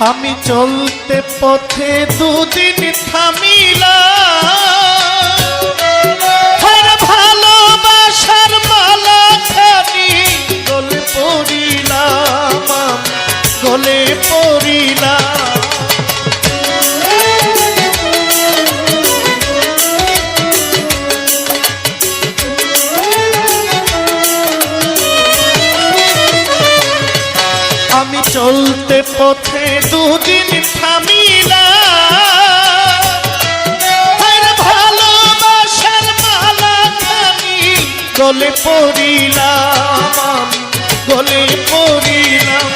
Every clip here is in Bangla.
আমি চলতে পথে দুদিন থামিলাম, ভালোবাসার মালা খানি গলে পড়িলাম, গলে পড়িলাম। আমি চলতে পথে দুদিন থামিলাম, ভালোবাসার মালা খানি গলে পড়িলাম, গলে পড়িলাম।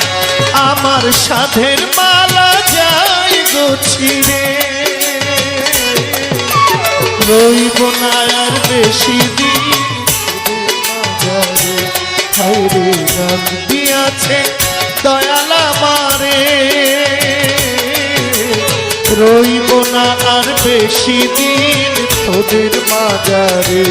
আমার সাধের মালা যাই গো ছিঁড়ে, রইব না আর বেশি দিন মাঝারে। হায়রে গান দিয়াছে দয়াল আমারে, রইব না আর বেশি দিন তোদের মাঝারে।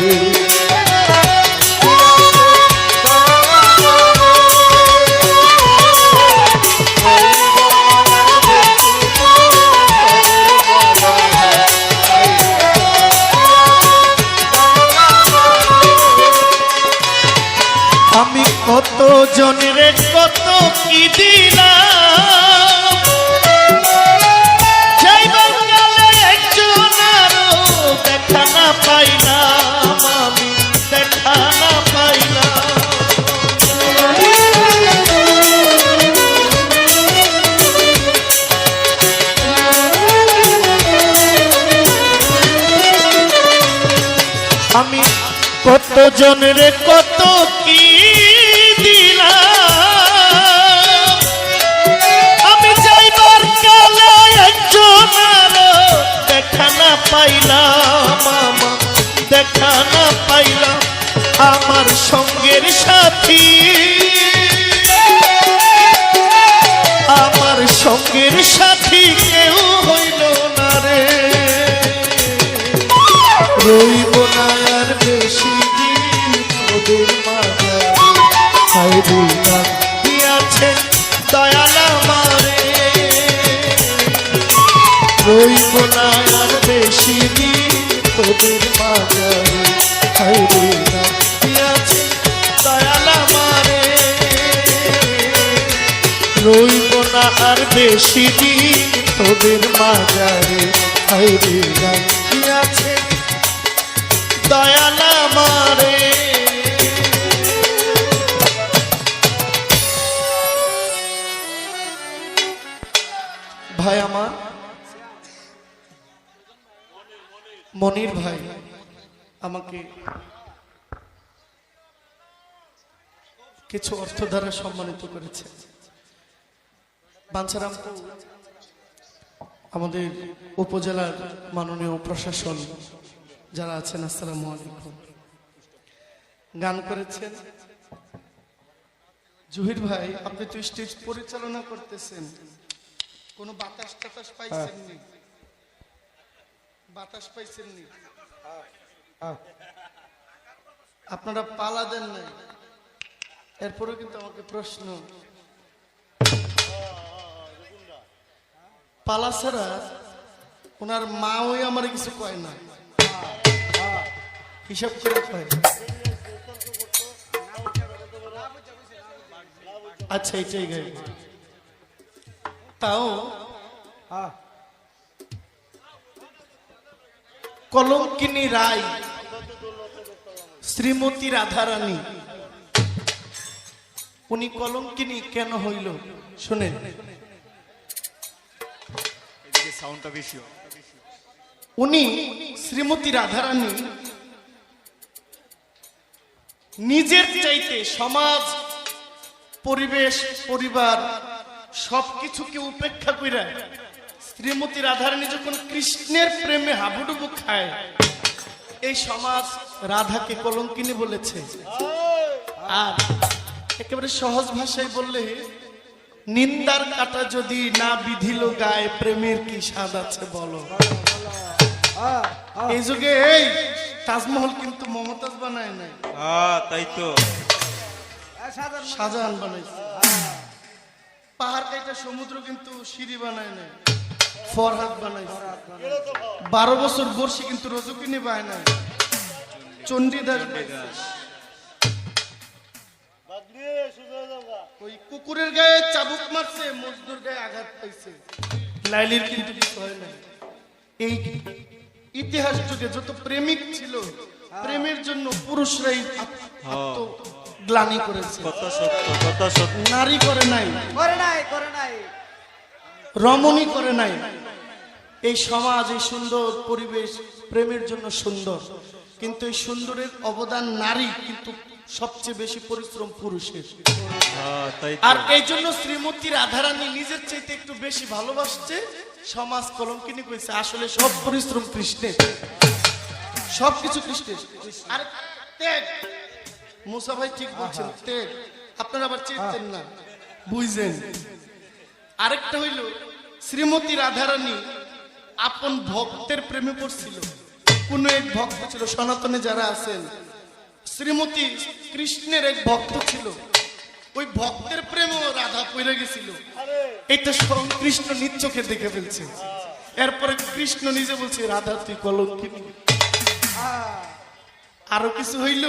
আমি কত জনের কত কি দিলাম, যাইবার কালে একজন আরো দেখা না পাইলাম, আমি দেখা না পাইলাম। আমি কত জনের কত কি দিলাম, আমি যাইবার কালে একজন আরো দেখা না পাইলাম, আমার দেখা না পাইলাম। আমার সঙ্গের সাথী, আমার সঙ্গের সাথী কেউ হইল না রে, রইব না আর বেশি দিন ওদের মাঝারে। হায়রে গান দিয়াছে দয়াল আমারে, রইব না আর বেশি দিন তোদের মাঝারে। হায়রে গান দিয়াছে দয়াল আমারে, রইব না আর বেশি দিন তোদের মাঝারে। হায়রে গান দিয়াছে দয়াল আমারে। ভাই আমার মনির ভাই আমাকে কিছু অর্থ দ্বারা সম্মানিত করেছে। বাঞ্ছারামপুর আমাদের উপজেলার মাননীয় প্রশাসন যারা আছেন, আসসালামু আলাইকুম। গান করেছেন জহির ভাই, আপনি তো স্টেজ পরিচালনা করতেছেন, কোনো বাতাস টাতাস পাইছেননি? বাতাস পাইছেননি? আপনারা পালা দেন নাই, এরপরেও কিন্তু আমাকে প্রশ্ন, পালা ছাড়া ওনার মা ওই আমার কিছু কয় না, হিসাব করে কয়। আচ্ছা এটাই গাই, তাও কলঙ্কিনী রায় শ্রীমতী রাধারানী, উনি কলঙ্কিনী কেন হইল শুনেন। উনি শ্রীমতী রাধারানী নিজের চাইতে সমাজ, পরিবেশ, পরিবার সবকিছুকে উপেক্ষা করে শ্রীমতী রাধারানী যখন কৃষ্ণের প্রেমে হাবুডুবু খায়, এই সমাজ রাধাকে কলঙ্কিনী বলেছে। আর একেবারে সহজ ভাষায় বললে, নিন্দার কাটা যদি না বিধিল গায়ে, প্রেমের কি স্বাদ আছে বলো। এই যুগে এই তাজমহল কিন্তু মমতাজ বানায় নাই, তাই তো শাহজাহান বানাইছে। পাহাড় কাইটা সমুদ্র কিন্তু সিঁড়ি বানায় নাই, ফরহাদ বানাইছে। 12 বছর বর্ষি কিন্তু রজকিনী বায় নাই, চণ্ডীদাস বানাইছে। ওই কুকুরের গায়ে চাবুক মারছে, মজদুর গায়ে আঘাত পাইছে, লাইলির কিন্তু কিছু হয় না। এই ইতিহাস যুগে যত প্রেমিক ছিল, প্রেমের জন্য পুরুষরাই গ্লানি করেছে, নারী করে নাই, রমণী করে নাই। এই সমাজ, এই সুন্দর পরিবেশ প্রেমের জন্য সুন্দর, কিন্তু এই সুন্দরের অবদান নারী, কিন্তু সবচেয়ে বেশি পরিশ্রম পুরুষের। আর এই জন্য শ্রীমতী রাধারানী নিজের চাইতে একটু বেশি ভালোবাসছে, সমাজ কলঙ্কিনী কইছে। আসলে সব পরিশ্রম কৃষ্ণের, সবকিছু কৃষ্ণের। আর ত্যাগ, মুসা ভাই ঠিক বলছেন, ত্যাগ আপনারা আবার চিনতেন না, বুঝছেন। আরেকটা হইল শ্রীমতী রাধারানী আপন ভক্তের প্রেমে পড়ছিল। কোন এক ভক্ত ছিল, সনাতনে যারা আছেন, শ্রীমতী কৃষ্ণের এক ভক্ত ছিল, ওই ভক্তের প্রেমেও রাধা পড়ে গেছিল। এটা স্বয়ং কৃষ্ণ নিজ চোখে দেখে ফেলছে। এরপরে কৃষ্ণ নিজে বলছে, রাধা তুই কলঙ্কিনী। আরো কিছু হইল,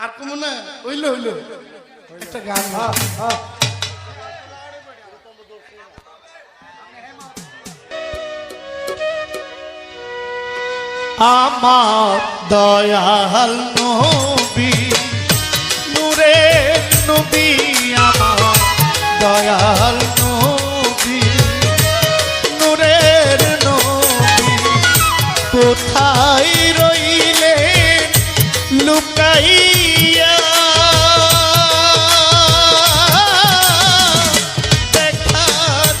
আর কম না হইল, হইল একটা গান। আমার দয়াল নবী, নূরের নবী, আমার দয়াল নবী, নূরের নবী, কোথায় রইলেন লুকাইয়া, দেখা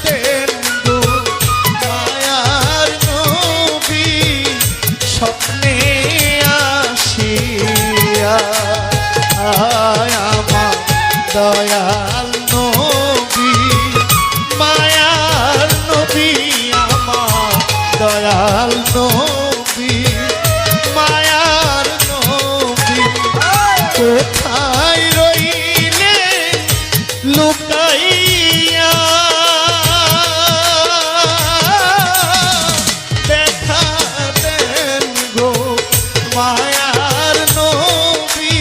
দেন গো মায়ার নবী, স্বপ্নে আসিয়া। আমার দয়াল নবী, মায়ার নবী, আমার দয়াল নবী, মায়ার নবী, কোথায় রইলে লুকাইয়া, দেখা দেন গো মায়ার নবী,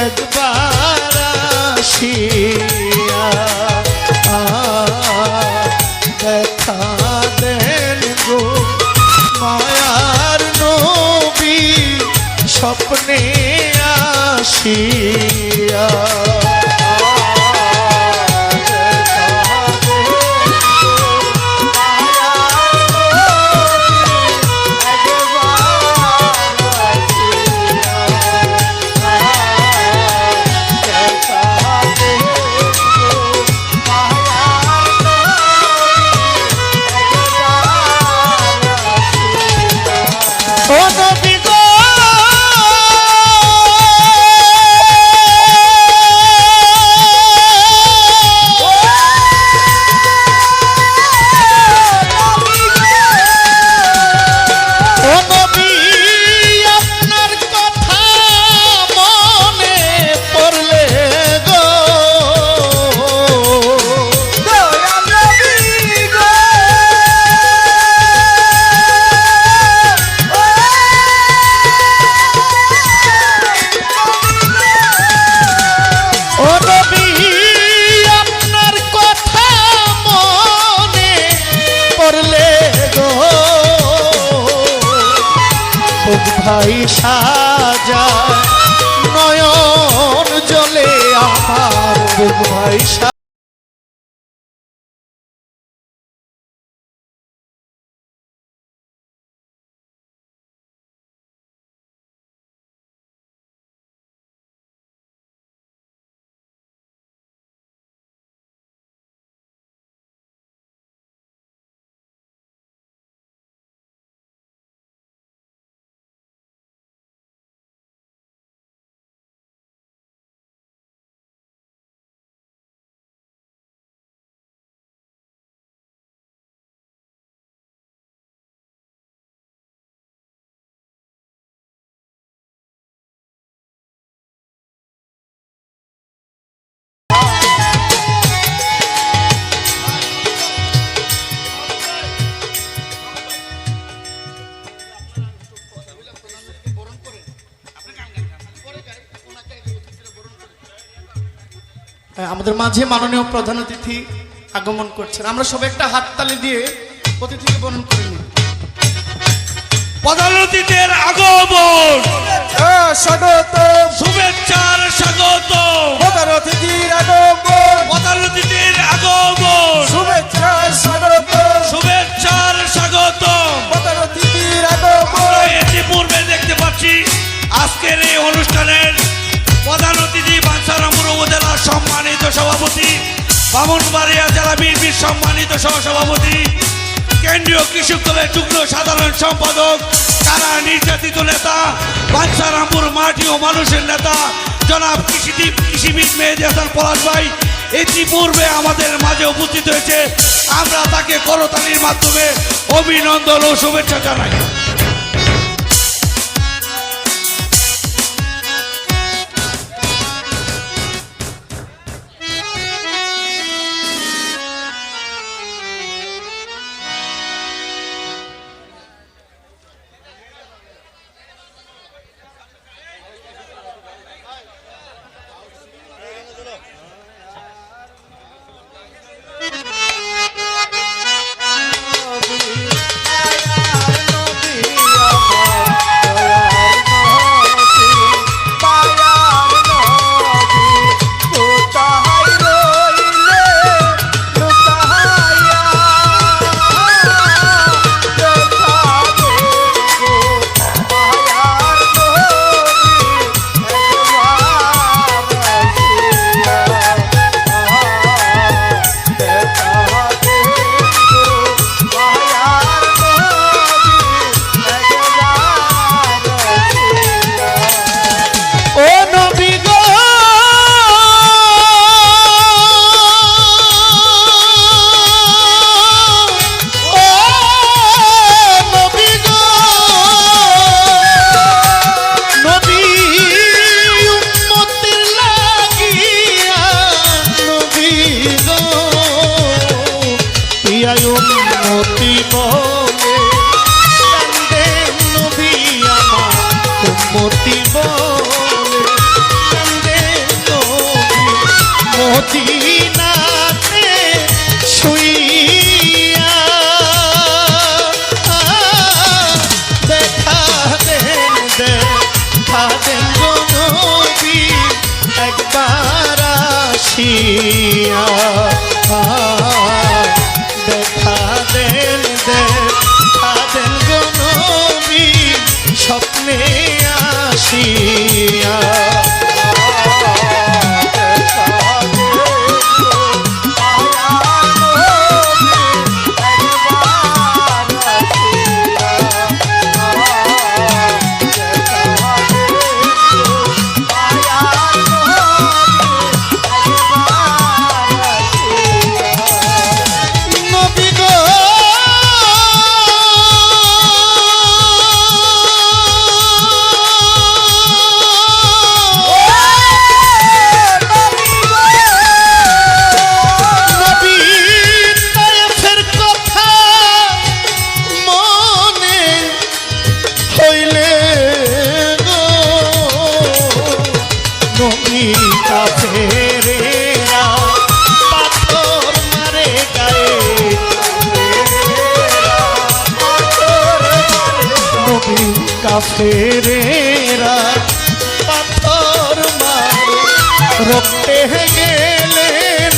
একবার আসিয়া। দেখা দেন গো মায়ার নবী, স্বপ্নে আসিয়া। ও নবী গো, ও নবী, আপনার কথা মনে পড়লে গো, ও নবী, আপনার কথা মনে পড়লে গো, বুক ভাই সাজায় নয়ন জলে, আমার বুক ভাই আমাদের মাঝে মাননীয় প্রধান অতিথি আগমন করছেন, আমরা সবাই একটা হাততালি দিয়ে অতিথিকে বরণ করে নিই। প্রধান অতিথির আগমন, স্বাগত শুভেচ্ছার স্বাগত, প্রধান অতিথির আগমন, প্রধান অতিথির আগমন, শুভেচ্ছা স্বাগত শুভেচ্ছার স্বাগত। প্রধান অতিথির আগমন। আমরা ইতিপূর্বে দেখতে পাচ্ছি আজকের এই অনুষ্ঠানের প্রধান অতিথি বাঞ্ছারামপুর উপজেলার সম্মানিত সভাপতি, ব্রাহ্মণবাড়িয়া জেলা বিএনপির সম্মানিত সহসভাপতি, কেন্দ্রীয় কৃষক দলের যুগ্ম সাধারণ সম্পাদক, কারা নির্যাতিত নেতা, বাঞ্ছারামপুর মাটি ও মানুষের নেতা জনাব কৃষিবিদ মেহেদী হাসান পলাশ ভাই ইতিপূর্বে আমাদের মাঝে উপস্থিত হয়েছে। আমরা তাকে করতালির মাধ্যমে অভিনন্দন ও শুভেচ্ছা জানাই। মদিনাতে শুইয়া দেখা দেন গো নবী একবার আসিয়া, দেখা দেন গো নবী স্বপ্নে আসিয়া। কাফেরেরা পাথর মারে রক্তে গেলেন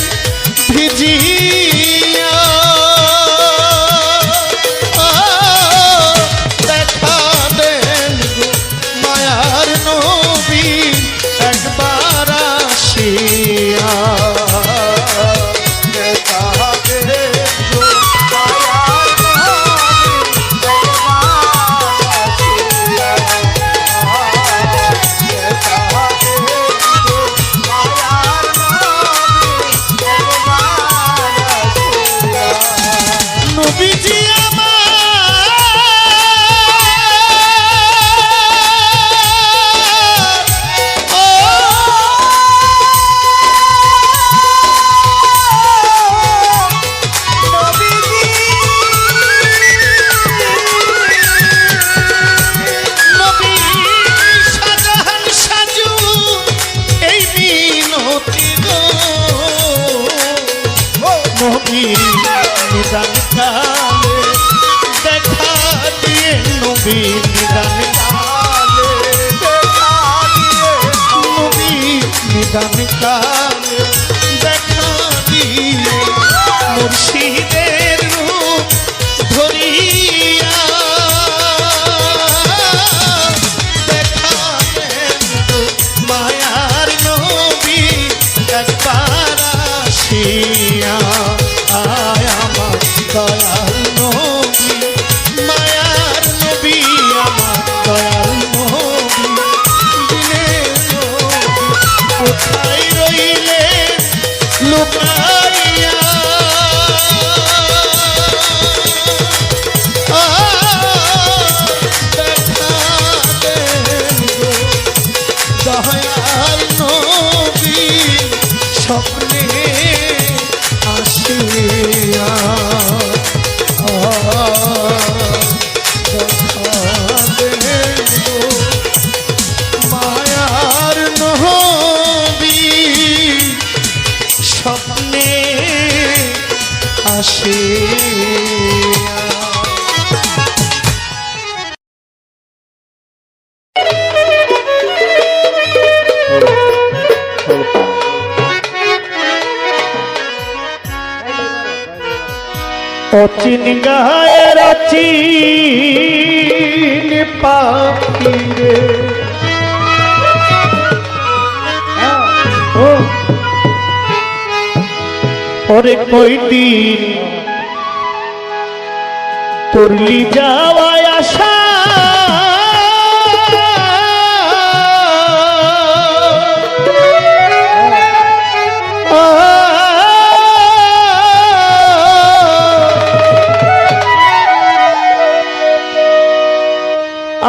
ভিজিয়া, দেখা দেন গো মায়ার নবী একবার আসিয়া, দেখা দেন গো মায়ার নবী কালে দেখা দিয়ে মুর্শিদের রূপ ধরিয়া দেখালেন গো মায়ার নবী একবার আসিয়া। আয় আমার দয়াল নবী, মায়ার নবী, আমার দয়াল নবী, দিনের নবী, কোথায় রইলে লুকাইয়া? দেখালেন গো দয়াল নবী স্বপ্নে আসিয়া। দেখালেন গো মায়ার নবী স্বপ্নে আসিয়া। অচিন গায়ের অচিন পাখি রে, ওরে কয়দিন তুরলি যাওয়ায় আশা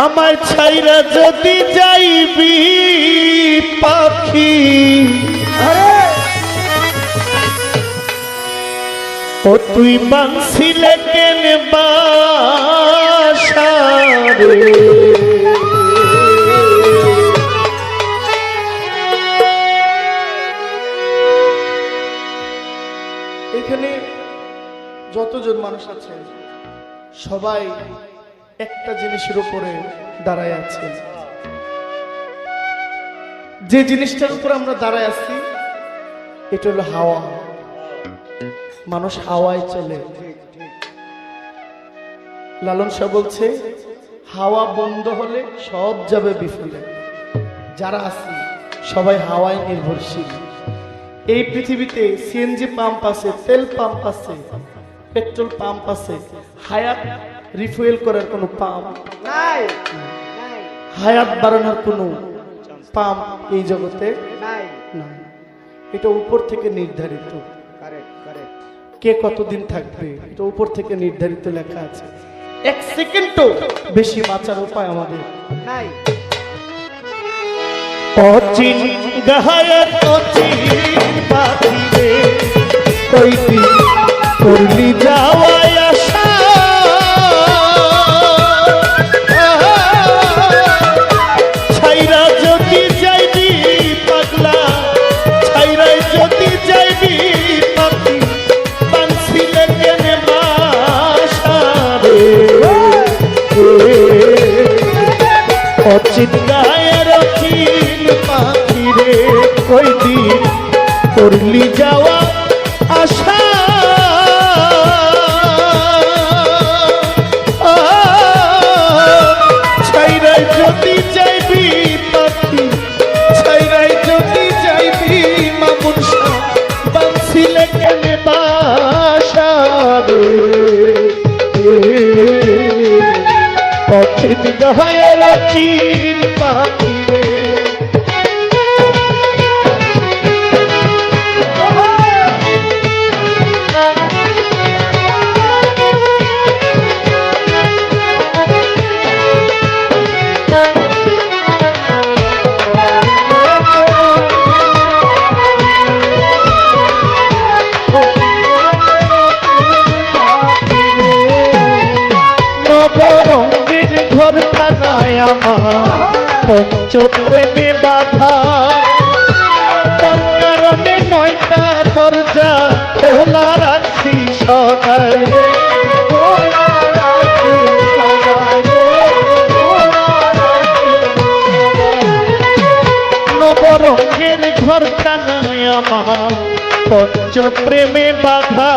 আমার ছাইরা যদি যাইবি পাখি, ও তুই বাঁশিলে কেন বাসা রে? এখানে যতজন মানুষ আছেন সবাই একটা জিনিসের উপরে দাঁড়ায় আছে। যে জিনিসটার উপর আমরা দাঁড়ায় আছি এটা হলো হাওয়া। মানুষ হাওয়ায় চলে। লালন শাহ বলছে হাওয়া বন্ধ হলে সব যাবে বিফলে। যারা আছি সবাই হাওয়ায় নির্ভরশীল। এই পৃথিবীতে সিএনজি পাম্প আছে, তেল পাম্প আছে, পেট্রোল পাম্প আছে, হায়াত রিফুয়েল করার কোনো পাম্প নাই, হায়াত বাড়ানোর কোনো পাম্প এই জগতে নাই। নাই। এটা উপর থেকে নির্ধারিত। Correct, correct. কে কতদিন থাকবে এটা উপর থেকে নির্ধারিত লেখা আছে। এক সেকেন্ডও বেশি বাঁচার উপায় আমাদের নাই। অচিন গায়ের অচিন পাখি রে, কয়দিন তুরলি যাওয়ায় আশা। ছাইরা যদি যাইবি পাগলা, ছাইরাই যদি যাইবি পাখি, বাঁশিলে কেন বাসা রে? অচিন গায়ের অচিন পাখি রে, কয়দিন তুরলি যাওয়া আশা। ছাইরাই যদি যাইবি পাখি, ছাইরাই যদি যাইবি মামুন শাহ, বাঁশিলে কেন বাসা রে? অচিন গায়ের অচিন পাখি রে, নবরঙ্গের ঘর খানায় আমার পঞ্চপ্রেমে বাধা। তার কারণে 9টা দরজা খোলা রাখছি সদাই। নবরঙ্গের ঘর খানায় প্রেমে বাধা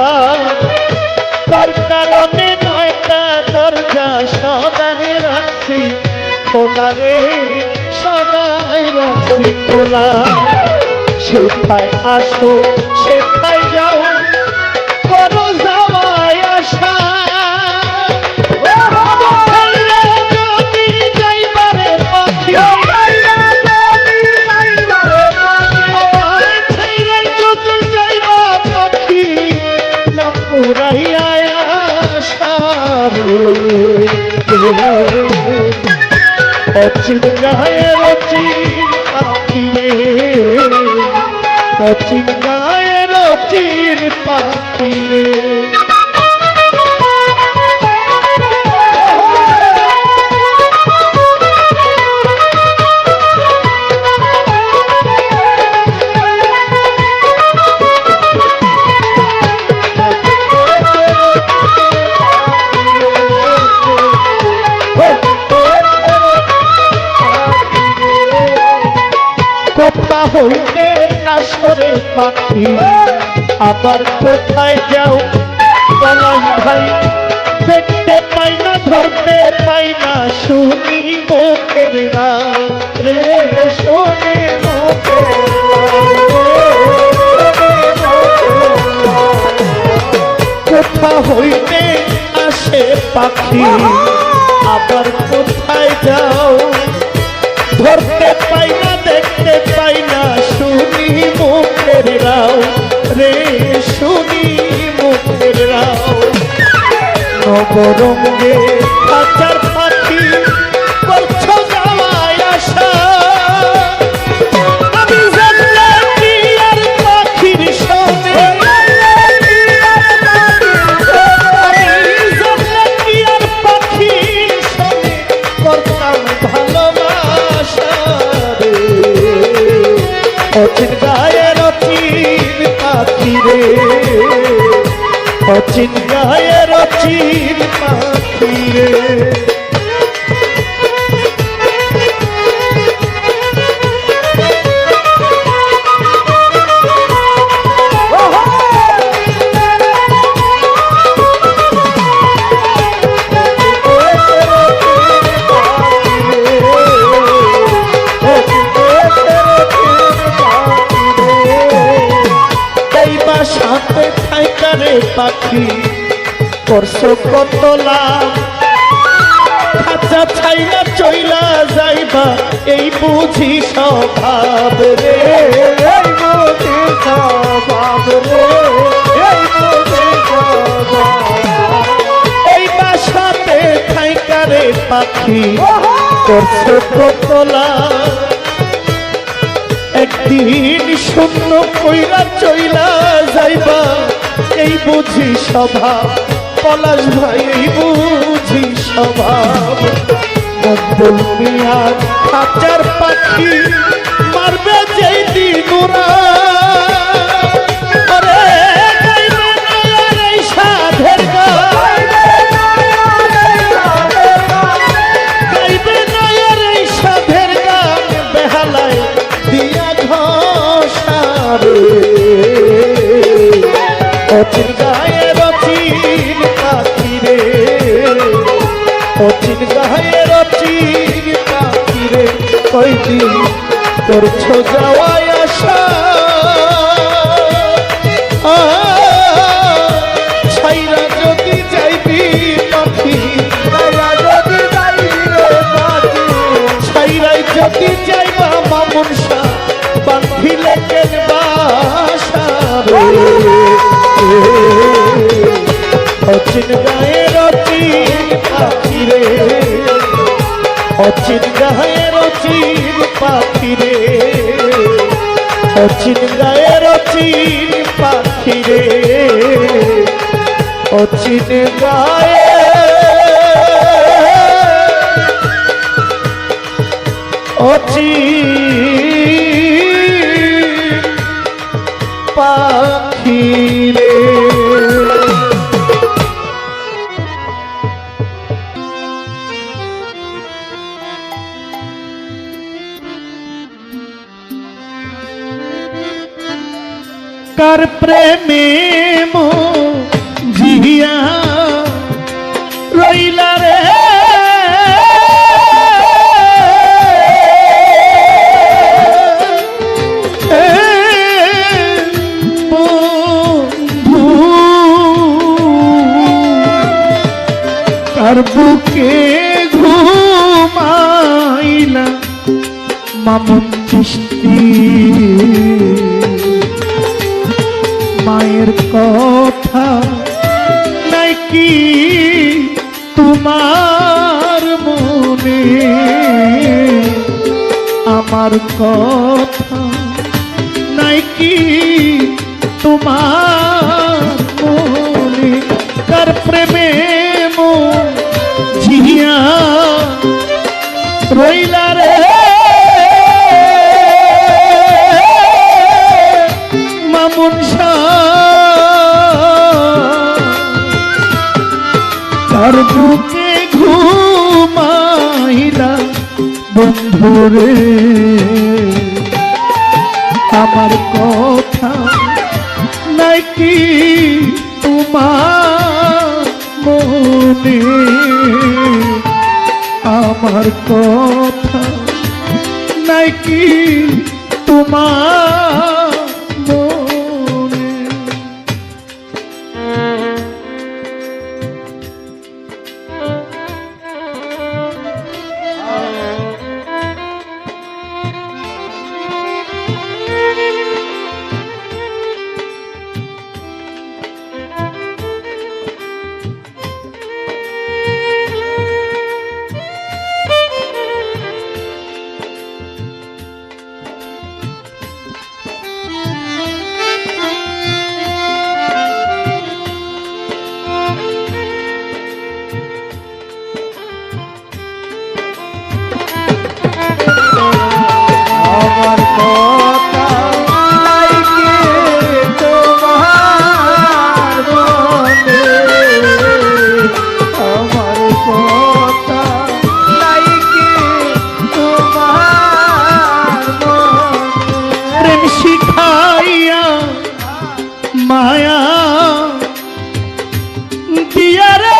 তার কারণে নয়টা দরজা সদাই রাখছি খোলা রে, সদাই রাখছি খোলা। সেথায় আসো সেথায় যাও করো যাওয়ায় আসা, যদি যাইবারে পাখি যদি যাইবা পাখি না পুরাইয়া আসা অচিন গায়ে অচিন পাখি রে, অচিন গায়ে অচিন পাখি রে। কোথা হইতে আসরে পাখি আবার কোথায় যাও বলাই ভাই, দেখতে পাই না ধরতে পাই না শুনি মুখের গান রে, শুনি মুখের কোথা হইতে আসে পাখি আবার কোথায় যাও, ধরতে পাই না দেখতে পাই না শুনি মুখের রাও রে, শুনি মুখের রাও। নবরঙ্গে খাঁচার পাখি করছো যাওয়ায় আসা, আমি জানলে কি আর পাখির সনে, আমি জানলে কি আর পাখির সনে করতাম ভালোবাসা রে, অচিন গায়ের অচিন পাখি রে, অচিন গায়ের অচিন পাখি রে। সাথে থাইকারে পাখি করছো কত লাভ, খাঁচা ছাইলা চইলা যাইবা এই বুঝি স্বভাব রে, এই বুঝি স্বভাব রে, এই বুঝি স্বভাব। এই বাসাতে থাইকারে পাখি করছো কত লাভ, একদিন শূন্য কইরা চইলা যাইবা এই বুঝি স্বভাব, পলাশ ভাই এই বুঝি স্বভাব। মঙ্গল মিয়ার খাঁচার পাখি মারবে যেই দিন ওরা, ওরে গাইবে না আর এই সাধের গান, গাইবে না আর এই সাধের গান বেহালায় দিয়া ঘোষারে, অচিন গায়ের অচিন পাখি রে, অচিন গায়ের অচিন পাখি রে, কয়দিন করছো যাওয়ায় আসা, ছাইরা যদি যাইবি পাখি, ছাইরা যদি যাইবি রে পাখি, ছাইরাই যদি যাইবা মামুন শাহ বান্ধিলে কেন বাসা রে, অচিন গায়ের অচিন পাখি রে, অচিন গায়ের অচিন পাখি রে, অচিন গায়ের অচিন পাখি রে, অচিন গায়ের অচিন পাখি রে। কার প্রেমে জিয়া রইলা রে বন্ধু কার বুকে ঘুমাইলা মামুন চিশতি মায়ের কথা নাই কি তোমার মনে আমার কথা নাই কি তোমার মনে তার প্রেমে জিয়া রইলা রে মামুন তার বুকে ঘুমাইলা বন্ধুরে আমার কথা নাই কি তোমার মনে আমার কথা নাই কি তোমার মনে আমার কথা নাই কি তোমার মনে আমার কথা নাই কি তোমার মনে প্রেম শিখাইয়া মায়া দিয়া রে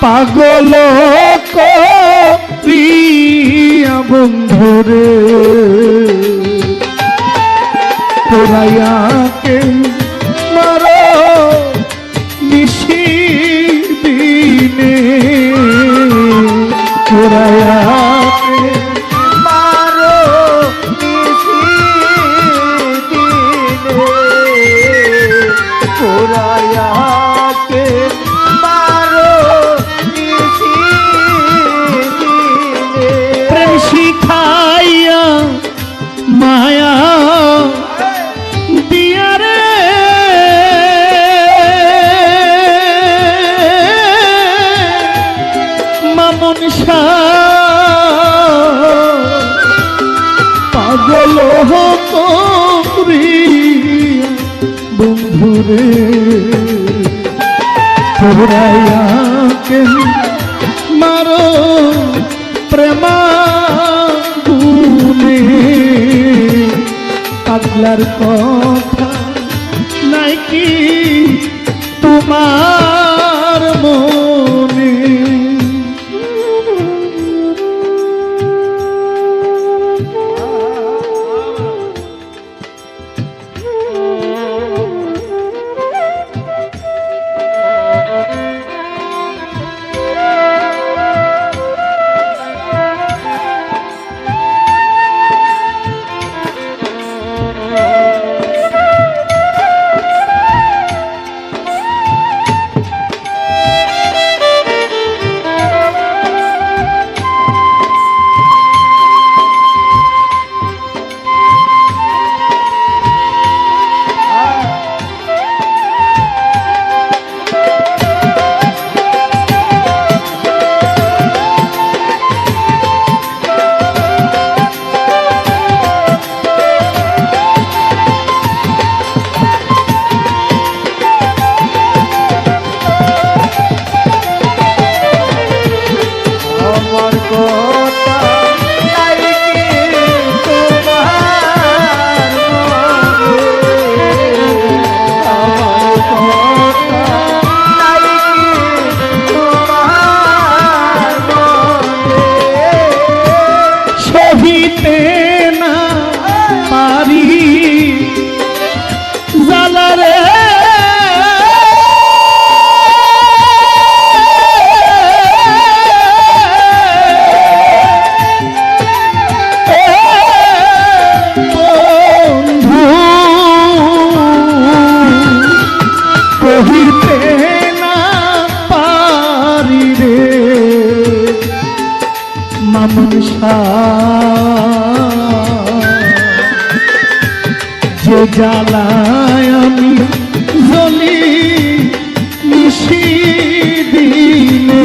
পাগল করিয়া বন্ধুরে তোরাইয়াকে মারো নিশি দিনে তোরাইয়াকে মারো নিশি দিনে তোরাইয়াকে প্রেম শিখাইয়া মায়া দিয়া রে মামুন পাগল করিয়া বন্ধুরে তোরাইয়াকে মারো প্রেমা গুনে পাগলার কথা নাই কি তোমার মনে জ্বালায় আমি জ্বলি নিশি দিনে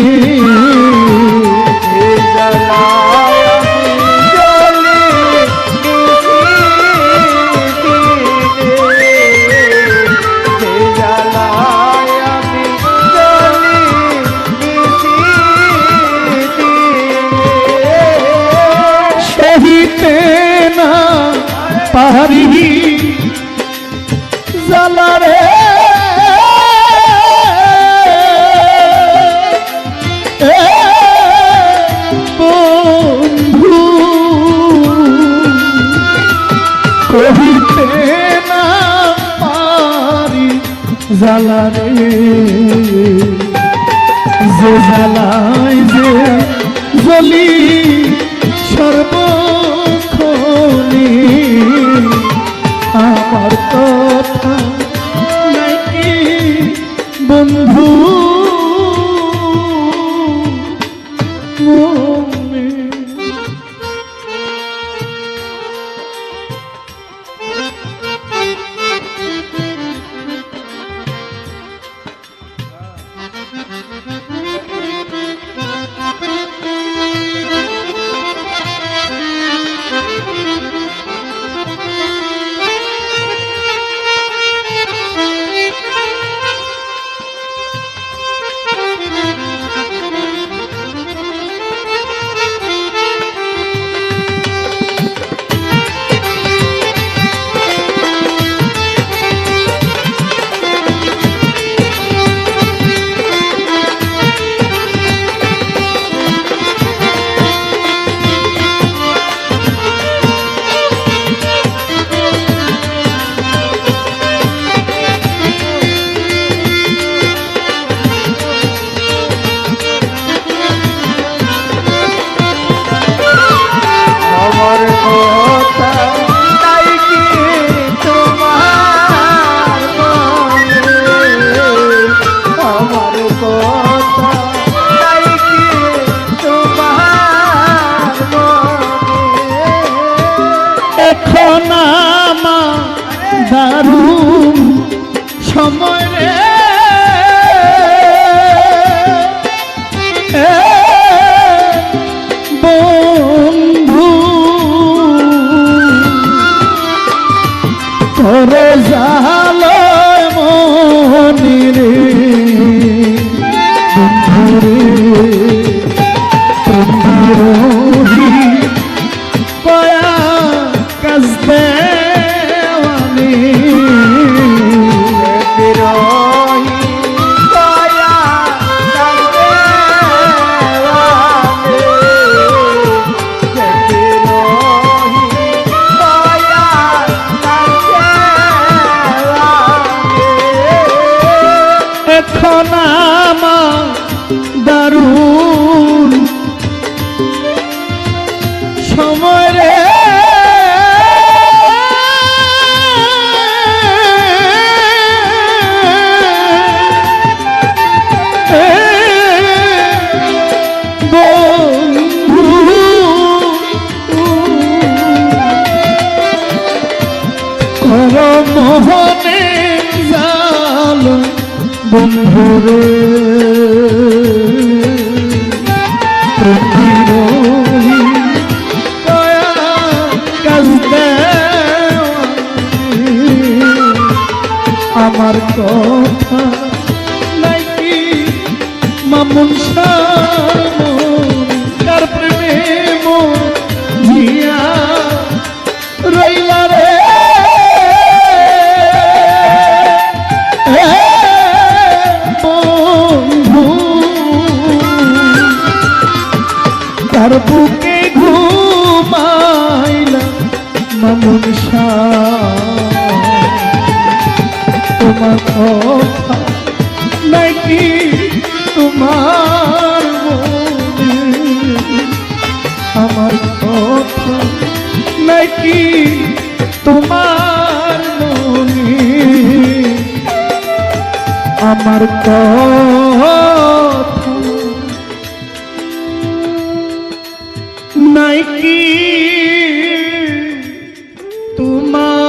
সহিতে না পারি জ্বালারে বন্ধু কহিতে না পারি জ্বালারে যে জ্বালায় যে জ্বলি সর্বক্ষণে আমার কথা নাকি বন্ধু মনে এখন আমার দারুণ সময় রে বন্ধু করে জালয় মনি রে বন্ধু রে কয়া কাজ দেওয়ানি এখন আমার দারুণ সময় রে মোহনে জাল বন্ধুরে প্রতিরোহী কয়া কাজ দেওয়ানি আমার কথা নাকি মামুন সার প্রেমে জিয়া রইলা রে তার বুকে ঘুমাইলা মামুন তোমার কথা নাকি তোমার মনে আমার কথা নাকি তোমার মনে আমার কথা নাকি তোমার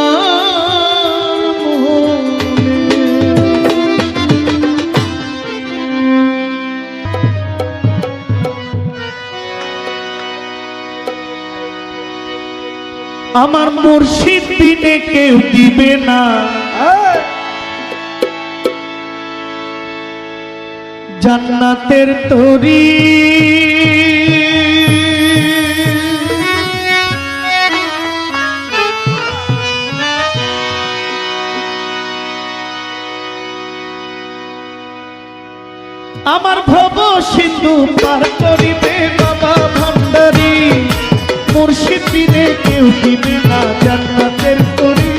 আমার মুর্শিদ বিনে কেউ দিবে না জান্নাতের তরি। আমার ভব সিন্ধু পার করিবে বাবা ভান্ডারী, মুর্শিদ বিনে কেউ দিবে না জান্নাতের তরি।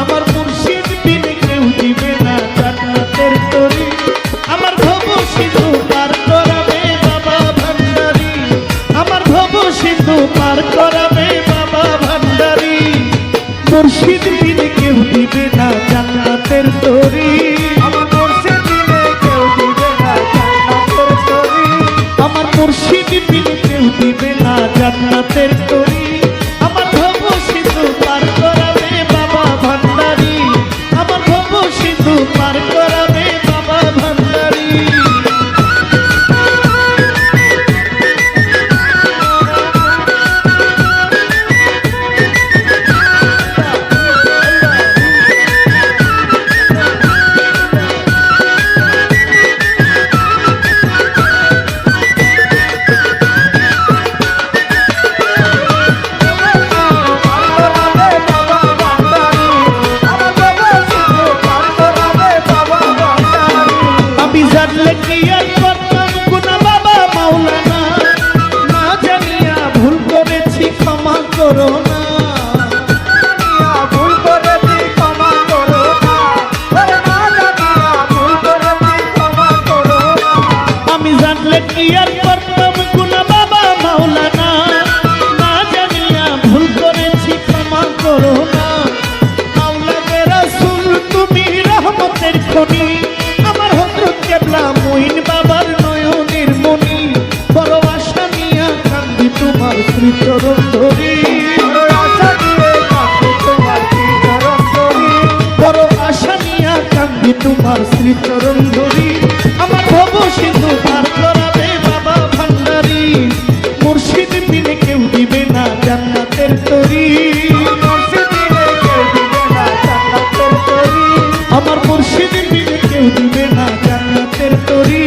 আমার মুর্শিদ বিনে কেউ দিবে না জান্নাতের তরি। আমার ভব সিন্ধু পার করাবে বাবা ভান্ডারী, আমার ভব সিন্ধু পার করাবে বাবা ভান্ডারী, মুর্শিদ বিনে কেউ দিবে না জান্নাতের তরি। আমার মুর্শিদ বিনে কেউ দিবে না জান্নাতের তরি, আমার মুর্শিদ বিনে কেউ দিবে না জান্নাতের তরি। আমার ভব সিন্ধু পার করাবে বাবা ভান্ডারী, আমার ভব সিন্ধু পার করাবে বাবা ভান্ডারী। আমি জানলে কি আর করতাম গুনাহ বাবা মাওলানা, না জানিয়া ভুল করেছি ক্ষমা করো না, ভুল করেছি ক্ষমা করো না, না জানিয়া ভুল করেছি ক্ষমা করো না। আমি জানলে কি আর করতাম গুনাহ বাবা মাওলানা, না জানিয়া ভুল করেছি ক্ষমা করো না। মাওলানা রাসূল তুমি রহমতের খনি, আমার হযরত কেবলা মুইন বাবার নয়নের মনি, বড় আশা নিয়া কান্দি তোমার শ্রীচরণ ধরি, বড় আশা নিয়ে কান্দি তোমার শ্রীচরণ ধরি, বড় আশা নিয়া কান্দি তোমার শ্রীচরণ ধরি। আমার ভব সিন্ধু পার করাবে বাবা ভান্ডারী, মুর্শিদ বিনে কেউ দিবে না জান্নাতের তরি। আমার মুর্শিদ বিনে কেউ দিবে না জান্নাতের তরি।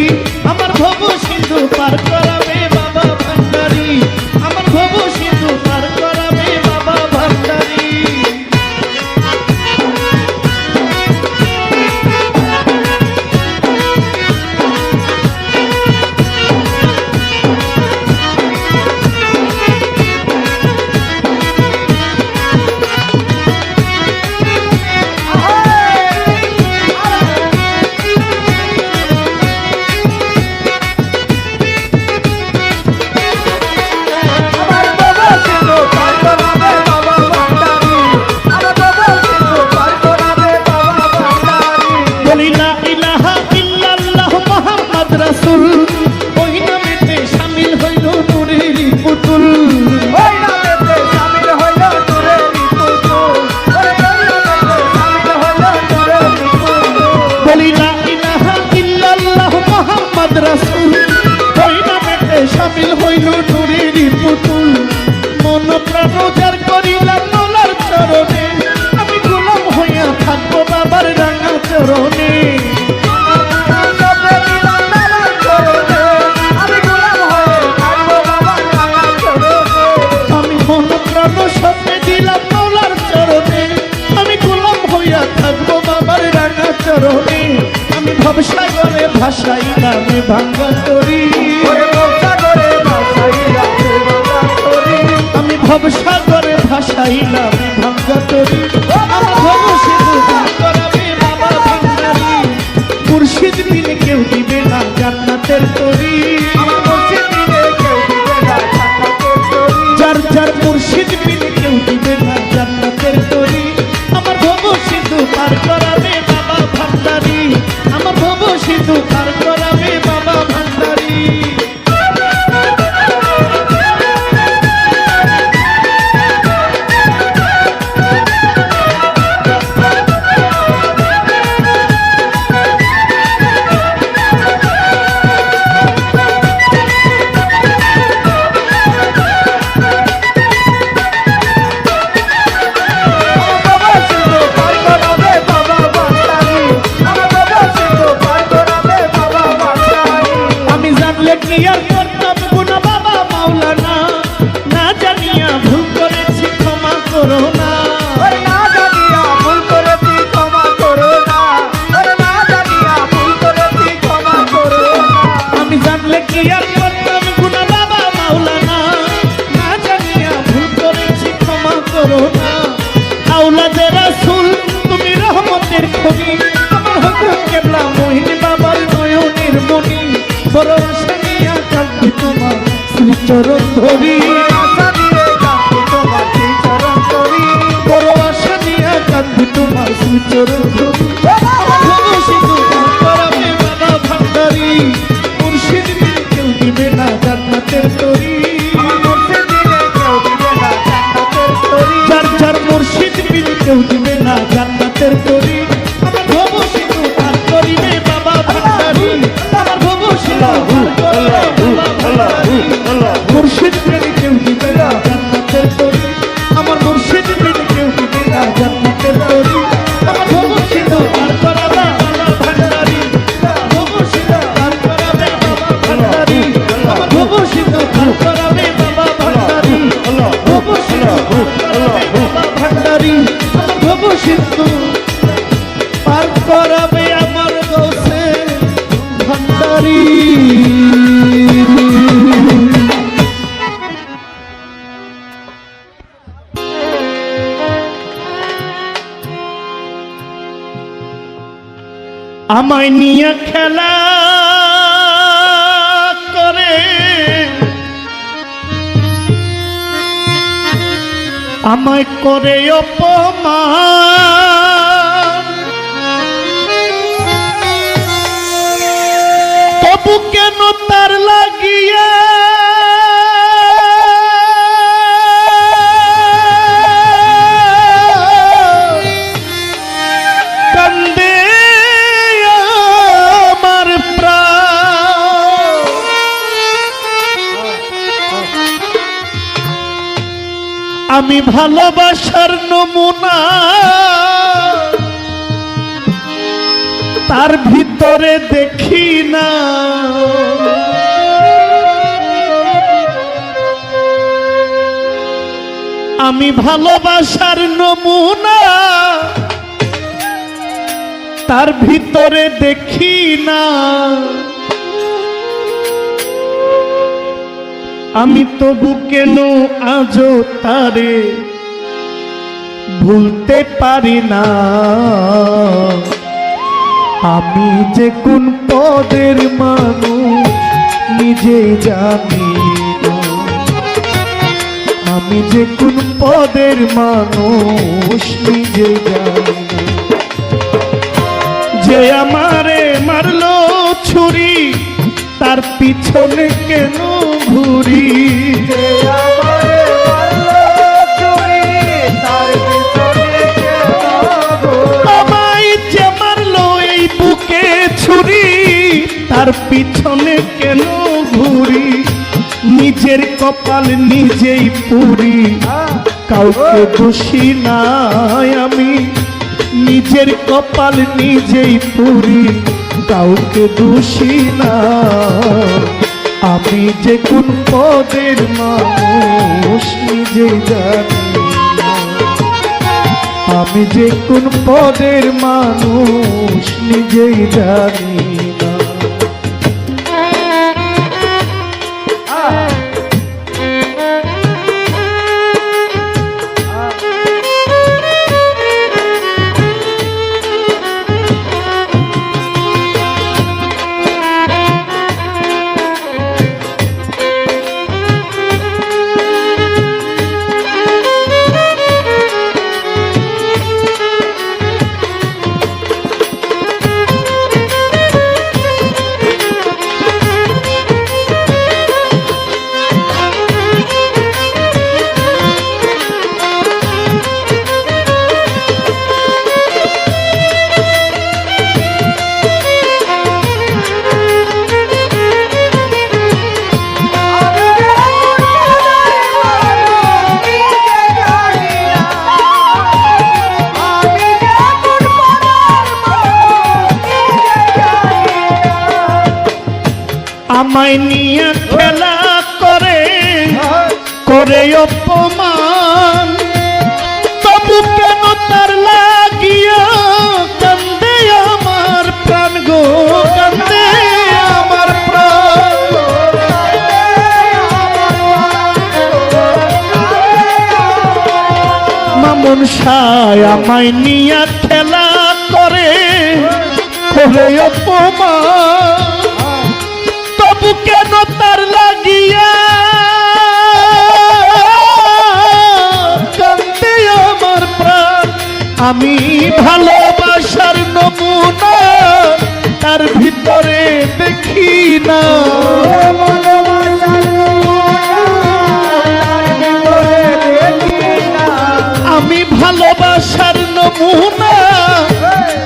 আমার ভব সিন্ধু পার করাবে বাবা ভান্ডারী, আমার ভব সিন্ধু পার করাবে বাবা ভান্ডারী। বলি লা ইলাহা ইল্লাল্লাহ মুহাম্মদ রাসূল, ওই নামেতে শামিল হইল নূরেরই পুতুল, ওই নামেতে শামিল হইল নূরেরই পুতুল, ওই নামেতে শামিল হইল নূরেরই পুতুল। বলি লা ইলাহা ইল্লাল্লাহ মুহাম্মদ রাসূল, ওই নামেতে শামিল হইল নূরেরই পুতুল। মন প্রাণ উজাড় করিলাম মোলার চরণে, আমি গোলাম হইয়া থাকবো বাবার রাঙা চরণে। আমি মন প্রাণ সপে দিলাম মোলার চরণে, আমি গোলাম হইয়া থাকবো বাবার রাঙা চরণে। আমি ভবসাগরে ভাসাইলাম ভাঙ্গা তরি, আমি ভবসাগরে ভাসাইলাম ভাঙ্গা তরি। আমার ভব সিন্ধু পার করাবে বাবা ভান্ডারী, মুর্শিদ বিনে কেউ দিবে না জান্নাতের তরি। যার যার মুর্শিদ বিনে কেউ দিবে না জান্নাতের তরি। আমার ভব সিন্ধু পার করাবে বাবা ভান্ডারী, আমার ভব সিন্ধু পার করাবে বাবা ভান্ডারী। মনের খনি আমার হযরত কেবলা মহিন বাবার নয়নের মনি বড় আশা নিয়ে কাঁদছি তোমার শ্রীচরণ ধরি বড় আশা নিয়ে কাঁদছি তোমার শ্রীচরণ ধরি সিন্ধু পার করাবে বাবা ভান্ডারি মুর্শিদ বিন কেউ দিবে না জান্নাতের তরি যার যার মুর্শিদ বিন কেউ দিবে না জান্নাতের তরি আমার ভব সিন্ধু পার করিবে বাবা ভান্ডারি আমার ভব সিন্ধু পার করিবে বাবা ভান্ডারি মুর্শিদ বিন কেউ দিবে না জান্নাতের তরি আমার মুর্শিদ বিন কেউ দিবে না জান্নাতের তরি আমার ভব সিন্ধু পার করাবে বাবা ভান্ডারি ভব সিন্ধু পার করাবে বাবা ভান্ডারি আমার ভব সিন্ধু পার করাবে বাবা ভান্ডারি ভব সিন্ধু ভান্ডারি আমার ভব সিন্ধু পার করাবে আমার গৌসে ভান্ডারি আমায় নিয়ে খেলা করে আমায় করে অপমান তবু কেন তার লাগিয়া কান্দে আমার প্রাণ আমি ভালোবাসার নমুনা তার ভিতরে দেখি না আমি ভালোবাসার নমুনা তার ভিতরে দেখি না আমি তবু কেন আজও তারে ভুলতে পারি না আমি যে কোন পদের মানুষ নিজে জানি না আমি যে কোন পদের মানুষ নিজে জানি না যে আমারে মারলো ছুরি তার পিছনে কেন ঘুরি আমায় যে মারলো এই বুকে ছুরি তার পিছনে কেন ঘুরি নিজের কপাল নিজেই পুরি কাউকে দোষী নাই আমি নিজের কপাল নিজেই পুরি কাউকে দোষী না আমি যে কোন পদের মানুষ নিজে জানি না আমি যে কোন পদের মানুষ নিজেই জানি না আমায় নিয়ে খেলা করে করে অপমান তবু কেন তার লাগিয়া কান্দে আমার প্রাণ গো কান্দে আমার প্রাণ মামুন সায় আমায় নিয়ে খেলা করে করে অপমান, তবু কেন তার লাগিয়া কান্দে আমার প্রাণ। আমি ভালোবাসার নমুনা তার ভিতরে দেখি না, আমি ভালোবাসার নমুনা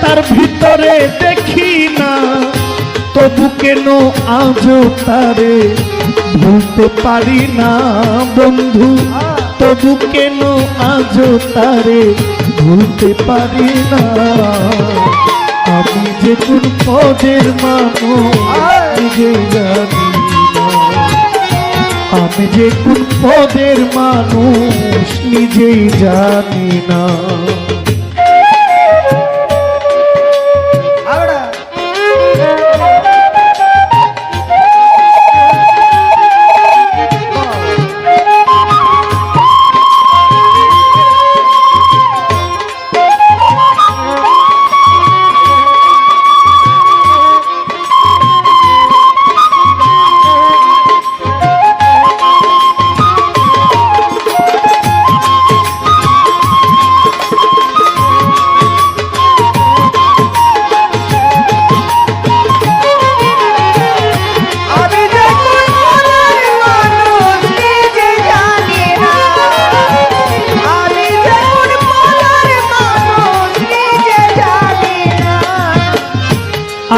তার ভিতরে দেখি না, তবু কেন আজও তারে ভুলতে পারি না বন্ধু, তবু কেন আজও তারে ভুলতে পারি না। আমি যে কোন পদের মানুষ নিজে জানি না, আমি যে কোন পদের মানুষ নিজেই জানি না।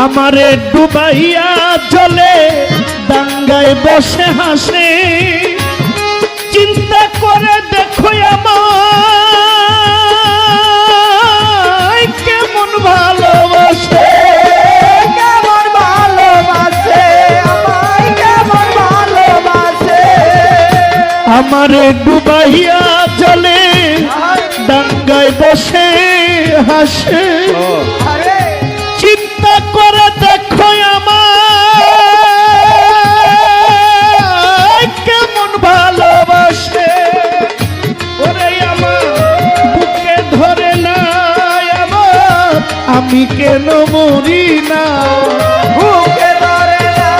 আমারে ডুবাইয়া জলে দাঙ্গায় বসে হাসে, চিন্তা করে দেখো আমায় কেমন ভালোবাসে, কেমন ভালোবাসে আমায়, কেমন ভালোবাসে। আমারে ডুবাইয়া জলে দাঙ্গায় বসে হাসে, আরে চিন্তা করে দেখো আমায় কেমন ভালোবাসে। ওরে আমার বুকে ধরে না আমার, আমি কেন মরি না, বুকে ধরে না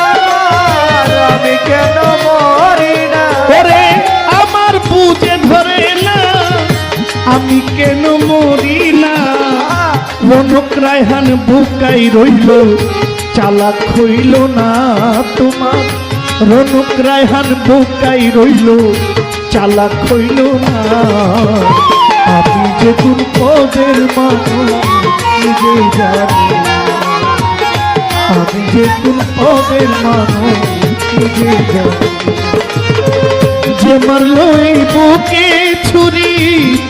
আমার, আমি কেন মরি না। ওরে আমার বুঝে ধরে না আমি কেন মরি না। রনক রায়হান বুকাই রইল চালাক হইল না তোমার, রনক রায়হান বুকাই রইল চালাক হইল না। আমি যে কোন পদের মানুষ নিজে জানি না, আমি যে কোন পদের মানুষ নিজে জানি না। যে মারলো এই বুকে ছুরি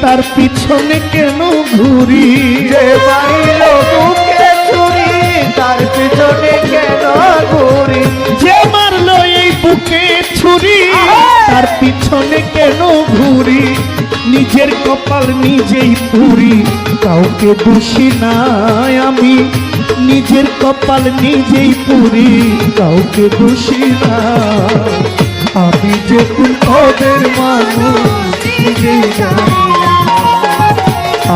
তার পিছনে কেন ঘুরি, যে মারিল বুকে ছুরি তার পিছনে কেন ঘুরি। যে মারলো এই বুকে ছুরি তার পিছনে কেন ঘুরি। নিজের কপাল নিজেই পুরি কাউকে দোষী নাই আমি, নিজের কপাল নিজেই পুরি কাউকে দোষী না। আমি যে কোন পদের মানুষ নিজেই জানি না,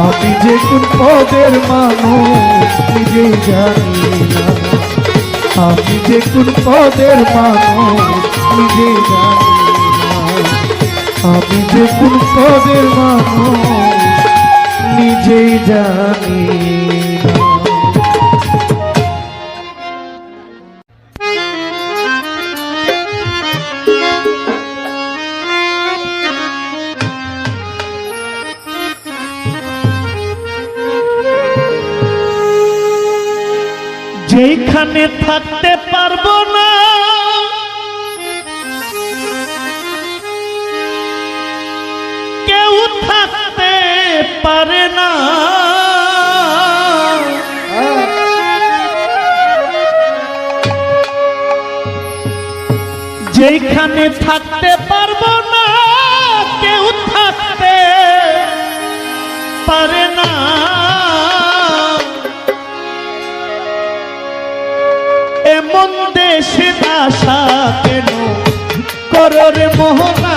আমি যে কোন পদের মানুষ নিজেই জানি না, আমি যে কোন পদের মানুষ নিজেই জানি না, আমি যে কোন পদের মানুষ নিজেই জানি না। যেখানে থাকতে পারবো না কেউ থাকতে পারে না, যেখানে থাকতে পারবো না কেউ থাকতে পারে না। এমন দেশে আশা কেন করো রে মোহনা,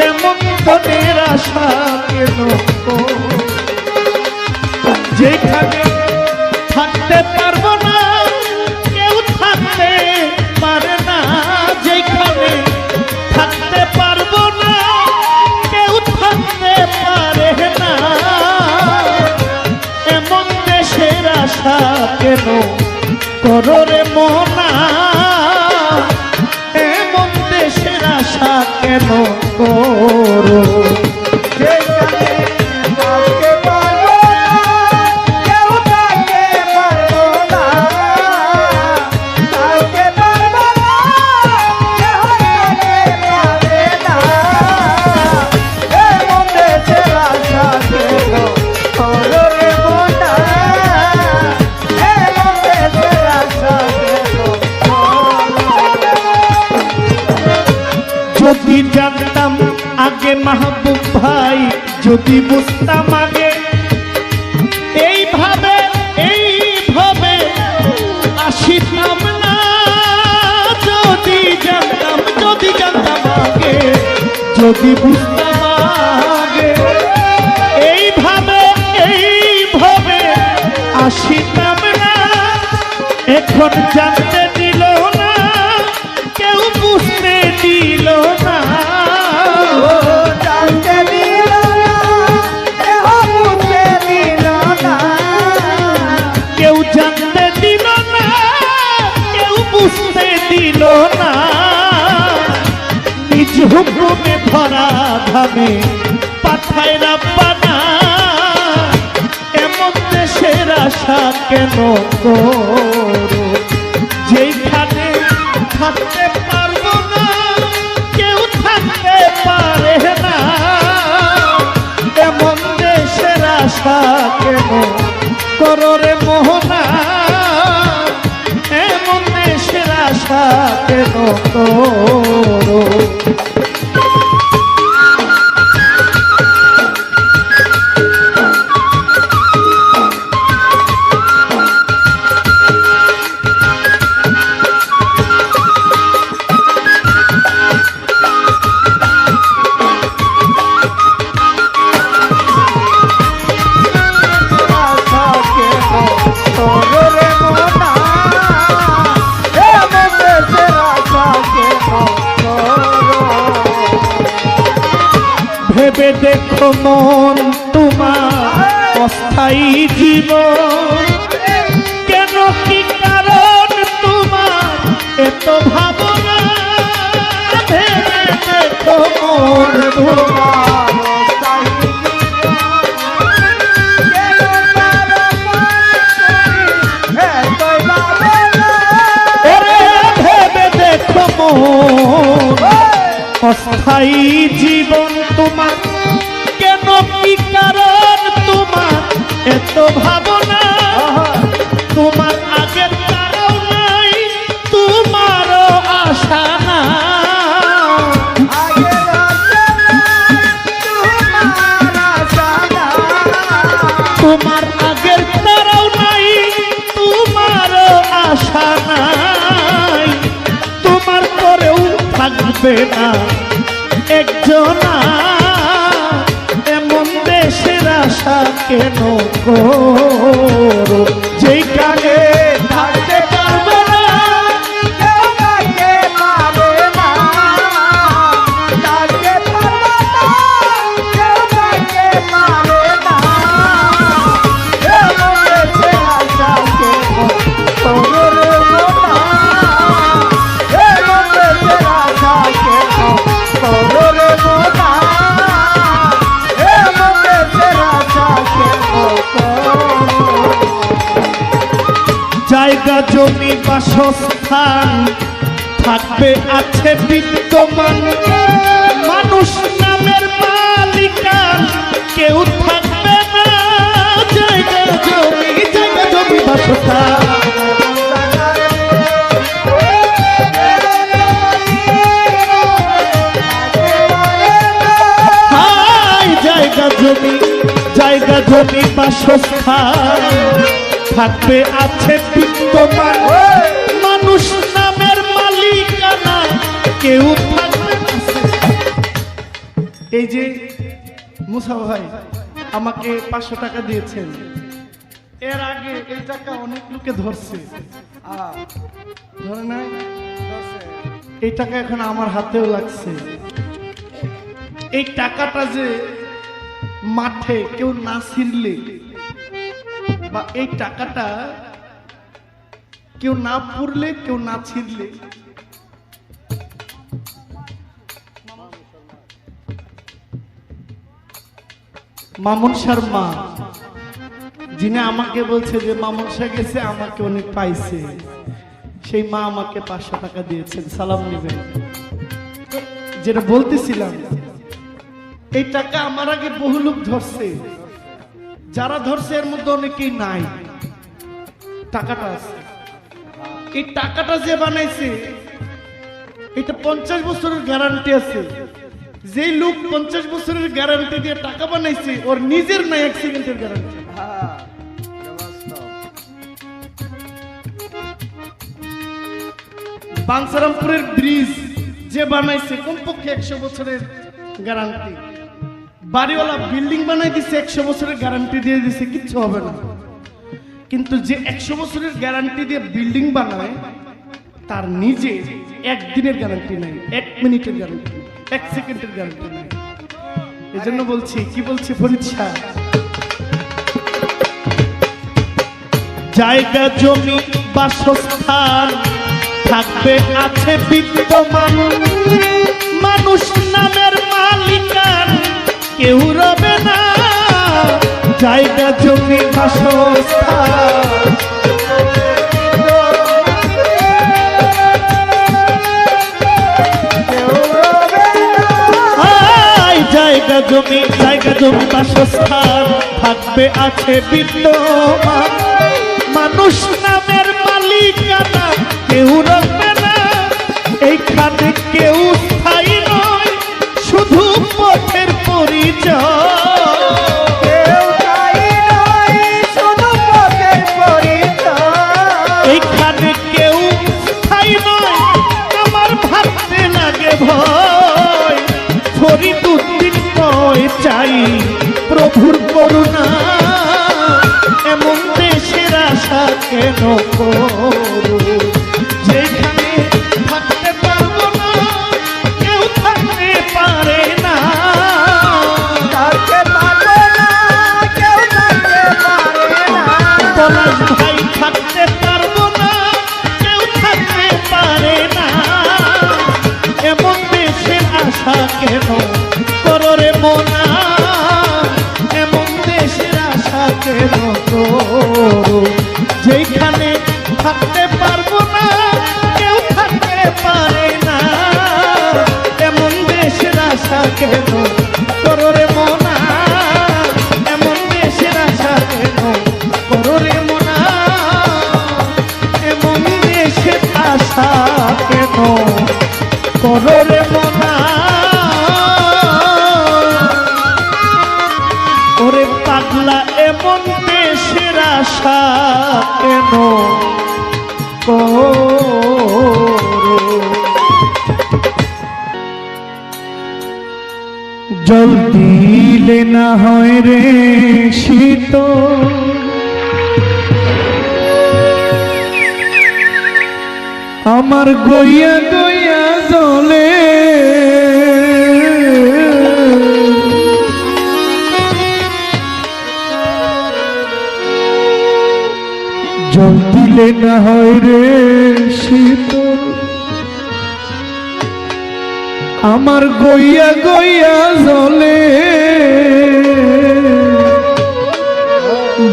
এমন ধনের আশা কেন করো। যেখানে থাকতে পারবো না কেউ থাকতে পারে না, যেখানে থাকতে পারবো না কেউ থাকতে পারে না, এমন দেশের আশা কেন করো রে মোনা, এমন দেশের আশা কেন করো। যেখানে থাকতে পারবো না, কেউ থাকতে পারবো না, থাকতে পারবো না, কেউ থাকতে পারে না, এমন দেশের আশা কেন করো রে মোনা, এমন দেশের আশা কেন করো। যদি জানতাম আগে মাহবুব ভাই, যদি বুঝতাম আগে এইভাবে আসিতাম না, যদি জানতাম আগে, যদি বুঝতাম আগে এইভাবে আসিতাম না, এখন জানতে দিল না কেউ, বুঝতে দিল না, জানতে দিল না, কেহ বুঝতে দিল না, কেউ জানতে দিল না কেউ বুঝতে দিল না, নিজ হুকুমে ধরা ধামে পাঠায় রাব্বানা, এমন দেশের আশা কেন করো, যেখানে থাকতে পারবো না কেউ থাকতে পারে না, এমন দেশের আশা কেন করো রে মোহনা, এমন দেশের আশা কেন করো। আশা কেন করো রে মোনা, এমন দেশের আশা কেন করো। ভেবে দেখো মন তোমার অস্থায়ী জীবন, কেন কি কারণ তোমার এত ভাবনা, ভেবে দেখো মন তোমার ভেবে দেখো মন অস্থায়ী জীবন তোমার, কেন কি কারণ তোমার এত ভাবনা, তোমার আগের তারাও নাই তোমারও আশা না, তোমার আগের তারাও নাই তোমারও আশা নাই, তোমার পরেও থাকবে না একজনা, এমন দেশের আশা কেন করো, যেখানে থাকতে পারবো না কেউ থাকতে পারে না, থাকতে পারবো না, কেউ থাকতে পারে না, এমন দেশের আশা কেন করো রে মোনা, এমন দেশের আশা কেন করো রে মোনা, এমন দেশের আশা কেন করো। জায়গা জমি বাসস্থান থাকবে আছে বিদ্যমান, মানুষ নামের মালিকান কেউ থাকবে না, জায়গা জমি বাসস্থান, হায় জায়গা জমি বাসস্থান থাকবে আছে বিদ্যমান, মানুষ নামের মালিকানা কেউ থাকবে না। এই যে মুসা ভাই আমাকে 500 টাকা দিয়েছেন, এর আগে এই টাকা অনেক লোকে ধরছে, ধরে নাই? এই টাকা এখন আমার হাতেও লাগছে। এই টাকাটা যে মাঠে কেউ না ছিঁড়লে বা এই টাকাটা কেউ না পুরলে কেউ না ছিঁড়লে, মামুন শাহর মা যিনি আমাকে বলছে যে মামুন শাহ গেছে আমাকে অনেক পাইছে, সেই মা আমাকে 500 টাকা দিয়েছেন, সালাম নেবেন। যেটা বলতেছিলাম, এই টাকা আমার আগে বহু লোক ধরছে, যারা ধরছে এর মধ্যে অনেকেই নাই, টাকাটা আছে। এই টাকাটা যে বানাইছে এটা 50 বছরের গ্যারান্টি আছে। যে লোক 50 বছরের গ্যারান্টি দিয়ে টাকা বানাইছে ওর নিজের নাই 1 সেকেন্ডের গ্যারান্টি। বাঞ্ছারামপুরের ব্রিজ যে বানাইছে কমপক্ষে 100 বছরের গ্যারান্টি। বাড়িওয়ালা বিল্ডিং বানাই দিছে, 100 বছরের গ্যারান্টি দিয়ে দিছে, কিচ্ছু হবে না। কিন্তু যে 100 বছরের গ্যারান্টি দিয়ে বিল্ডিং বানায় তার নিজে 1 দিনের গ্যারান্টি নাই, 1 মিনিটের গ্যারান্টি, 1 সেকেন্ডের গ্যারান্টি নাই। এজন্য বলছি, কি বলছি ফরিদ শাহ, জায়গা জমি বাসস্থান থাকবে আছে বিদ্যমান, মানুষ নামের মালিকান কেউ রবে না। জায়গা জমি বাসস্থান জায়গা জমি বাসস্থান থাকবে আছে বিদ্যমান, মানুষ নামের মালিকানা কেউ রাখবে না। এইখানে কেউ স্থায়ী নয়, শুধু পথের পরিচয়। এইখানে কেউ স্থায়ী নয়, আমার ভাবতে লাগে ভয়। ফরিদুদ্দিন কয় চাই প্রভুর করুণা, এমন দেশের আশা কেন করো, যেখানে থাকতে পারবো না কেউ থাকতে পারে না। পলাশ ভাই থাকতে পারবো না কেউ থাকতে পারে না, এমন দেশের আশা কেন করো রে মোনা, এমন দেশের আশা কেন করো, যেখানে থাকতে পারবো না কেউ থাকতে পারে না, এমন দেশের আশা কেন করো রে মোনা, এমন দেশের আশা কেন করো রে মোনা, এমন দেশের আশা কেন করো রে মোনা। ওরে পাগলা এমন দেশের আশা কেন করো। জল দিলে না হয় রে শীত, আমার গইয়া গইয়া জলে। জল দিলে না হয় রে শীতল, আমার গইয়া গইয়া জলে।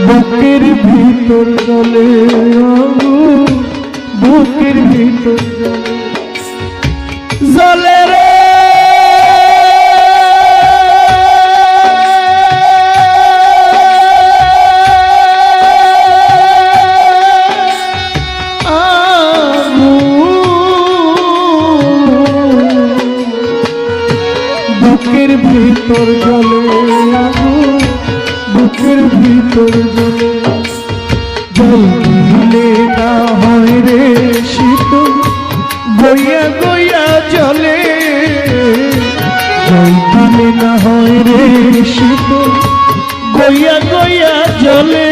বুকের ভিতর জলে আগুন, বুকের ভিতর জলে জলে রে। বুকের ভিতর জলে আগুন, বুকের ভিতর জলে। জল দিলে না হয় রে শীতল, গইয়া গইয়া জলে। জল দিলে না হয় রে শীতল, গইয়া গইয়া জলে।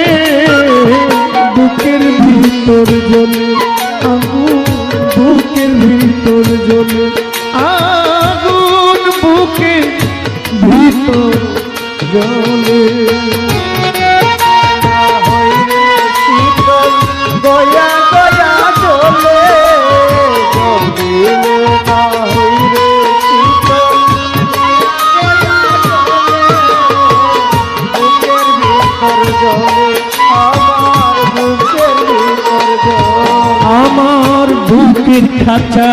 আমার বুকের খাঁচা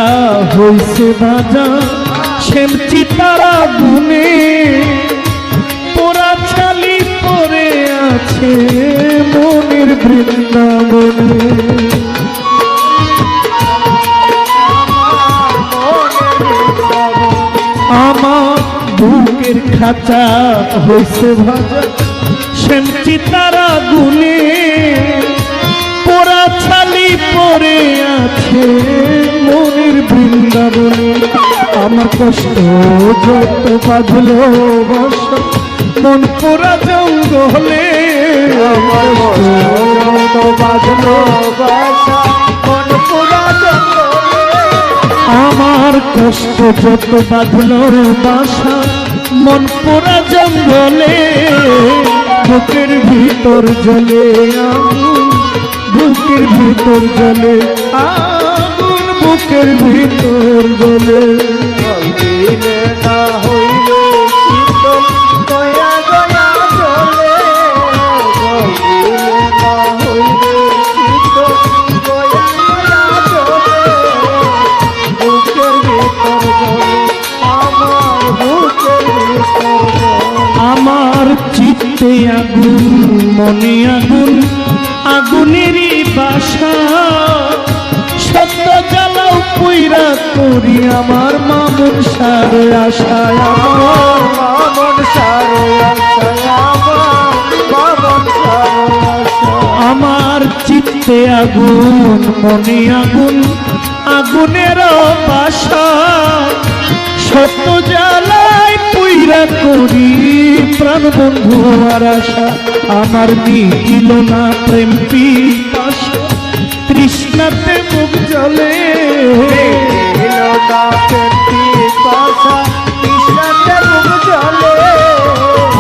হইছে ভাজা শ্যামচি তারা গুনে পোড়া ছালি পরে আছে মনের বৃন্দাবনে আমার বুকের খাঁচা হইছে ভাজা শ্যামচি তারা গুনে পোড়া ছালি পরে আছে মনের বৃন্দাবনে আমার কষ্ট যত বাঁধলো বাসা মন পোড়া জঙ্গলে আমার কষ্ট বাঁধলো বাসা মন পোড়া জঙ্গলে আমার কষ্ট যত বাঁধলো বাসা মন পোড়া জঙ্গলে বুকের ভিতর জলে আগুন বুকের ভিতর জলে আগুন বুকের ভিতর জলে দিলে না হইলে শীতল গয়া গয়া চলে দিলে না হইলে শীতল গয়া গয়া চলে বুকের ভিতর জলে আমার বুকের ভিতর জলে আমার চিত্তে আগুন মনে আগুন আগুনেরই বাসা সত্য জ্বালাও পুইরা করি আমার মামুন সারে আশায় আমার মামন সারে আশায় আমার মামন সারে আশায় আমার চিত্তে আগুন মনে আগুন আগুনের বাসা সত্য জ্বালায় পুইরা করি প্রাণ বন্ধু আর আশা আমার মিল না প্রেম পিপাসা তৃষ্ণাতে মুখ জলে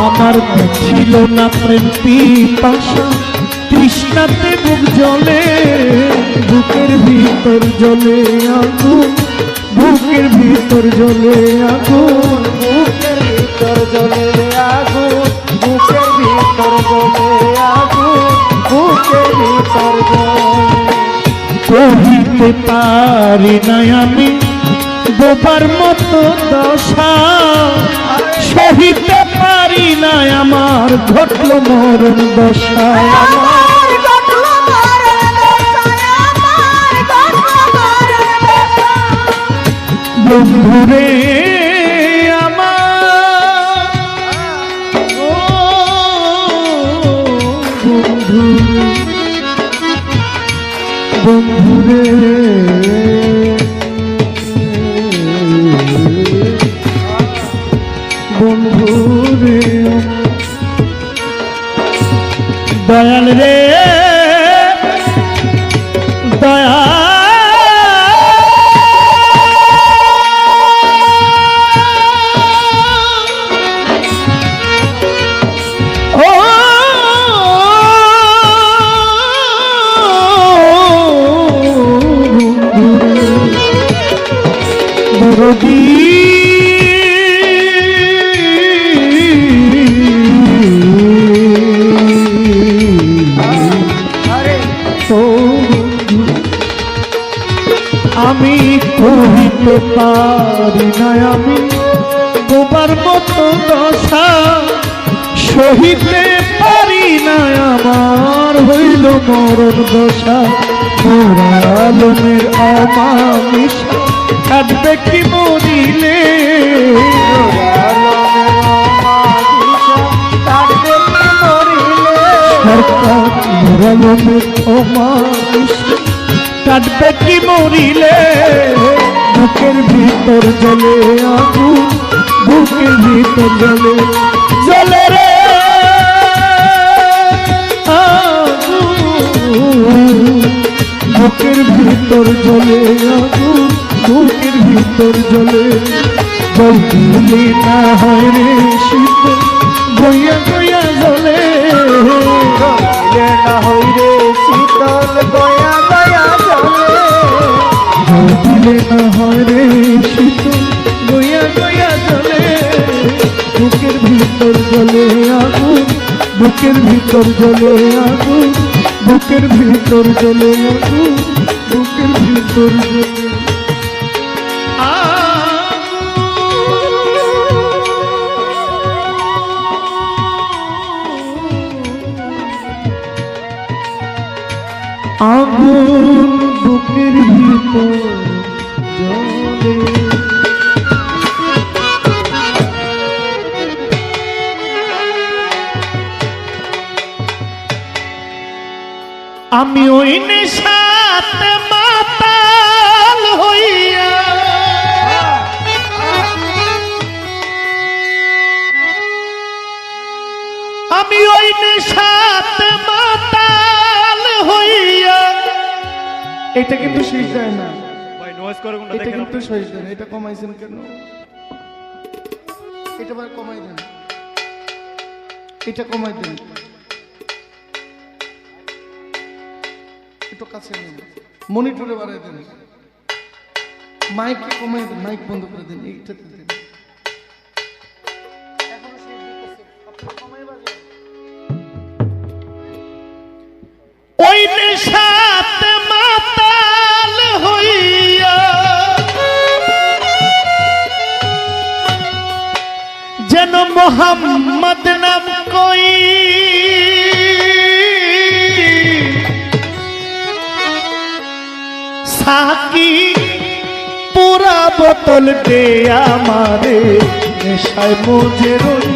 আমার ছিল না প্রেম পিপাসা তৃষ্ণাতে মুখ জলে বুকের ভিতর জলে আগুন বুকের ভিতর জলে আগুন বুকের ভিতর জলে আগুন বুকের ভিতর জলে আগুন বুকের ভিতর জলে কহিতে পারি না আমি বোবার মতো দশা সহিতে পারি না আমার ঘটল মরণ দশা আমার গঠল মরণ দশায় আমার গঠল মরণ দশায় বন্ধুরে আমার ও বন্ধু বন্ধুরে বন্ধুরে দয়াল রে আমি কহিতে পারি না আমি বোবার মতো দশা সহিতে পারি না আমার হইল মরণ দশা মোরালমের অমানিসা কাটবে কি মরিলে সরকার মোরালমের অমানিসা কাটবে কি মরিলে বুকের ভিতর জলে আগুন বুকের ভিতর জলে জলে রে আগুন বুকের ভিতর জলে আগুন বুকের ভিতর জলে বললে না হয় রে শীত গইয়া গইয়া জলে দিলে না হইলে শীতল গয়া গয়া চলে দিলে না হয় রে শীত গইয়া গইয়া জলে বুকের ভিতর জলে আগুন বুকের ভিতর জ্বলে আগুন, বুকের ভিতর জ্বলে আগুন, বুকের ভিতর জ্বলে আগুন, বুকের ভিতর জ্বলে। আমি ওই নেশাতে মাতাল হইয়া আমি ওই নেশাতে মাতাল হইয়া। এটা কিন্তু শেষ যায় না ভাই নয়েজ করে কোনটা এটা দেখেন কিন্তু শেষ যায় না। এটা কমাইছেন কেন? এটা বার কমাই দেন, এটা কমাই দেন, একটু কাছে নিন, মনিটরে বাড়াই দেন, মাইক কমাই দেন, মাইক বন্ধ করে দেন, এইটাতে দেন। ওই নেশাতে মাতাল হইয়া যেন মোহাম্মদ নাম কই সাকি পুরা বোতল দে আমারে নেশায় মুঝে রই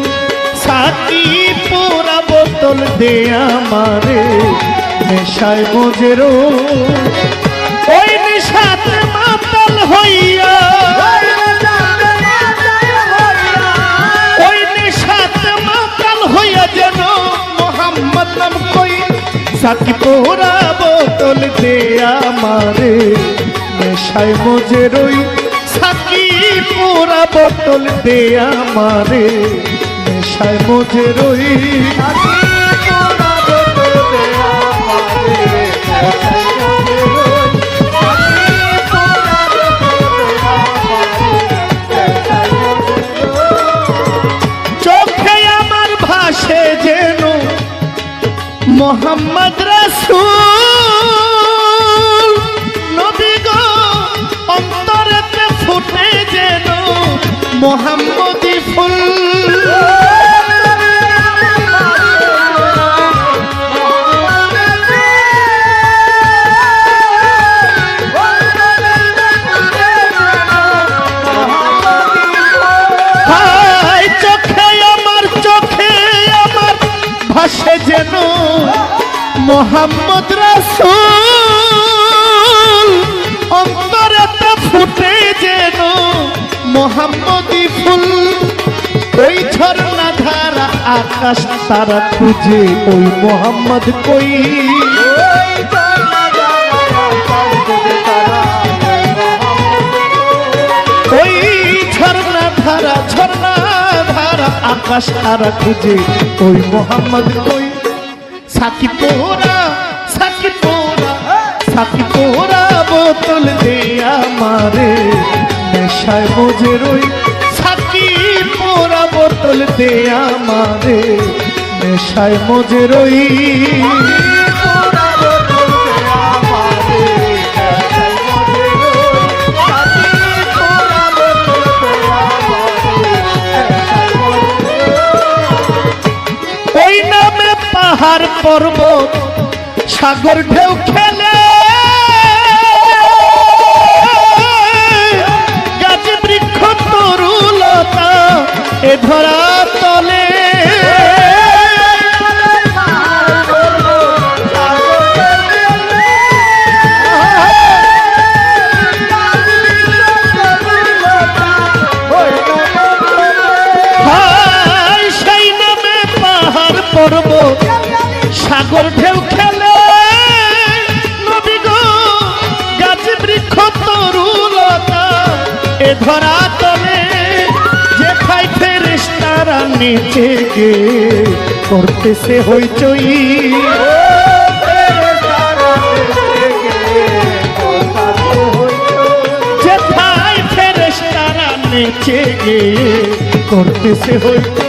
সাকি পুরা বোতল দে আমারে নেশায় মুঝে রই। ওই নেশাতে মাতাল হইয়া ওই নেশাতে মাতাল হইয়া যেন মোহাম্মদ নাম কই সাকি পুরা বোতল দে আমারে নেশায় মুঝে রই সাকি পুরা বোতল দে আমারে নেশায় মুঝে রই। চোখে আমার ভাসে যেন মোহাম্মদ রাসূল নবী গো অন্তরেতে ফুটে যেন মোহাম্মদী ফুল। ভাসে যেন মোহাম্মদ রাসূল অন্তরেতে ফুটে যেন মোহাম্মদী ফুল। ওই ঝর্ণা ধারা আকাশ তারা খুঁজে ওই মোহাম্মদ কই ওই ঝর্ণা ধারা আকাশ তারা খুঁজে ওই মোহাম্মদ কই সাকি পোরা সাকি পোরা সাকি পোরা বোতল দে আমারে নেশায় মুঝে রই সাকি পোরা বোতল দে আমারে নেশায় মুঝে রই। পাহাড় পর্বত সাগর ঢেউ খেলে গাছ বৃক্ষ তরুলতা এ ধরা তলে সেই নামে পাহাড় পর্বত সাগর ঢেউ খেলে নবী গো গাছ বৃক্ষ তরুলতা এ ধরা তলে যেথায় ফেরেশতারা নিচে গে করতেছে হইচই যেথায় ফেরেশতারা নিচে গে করতেছে হইচই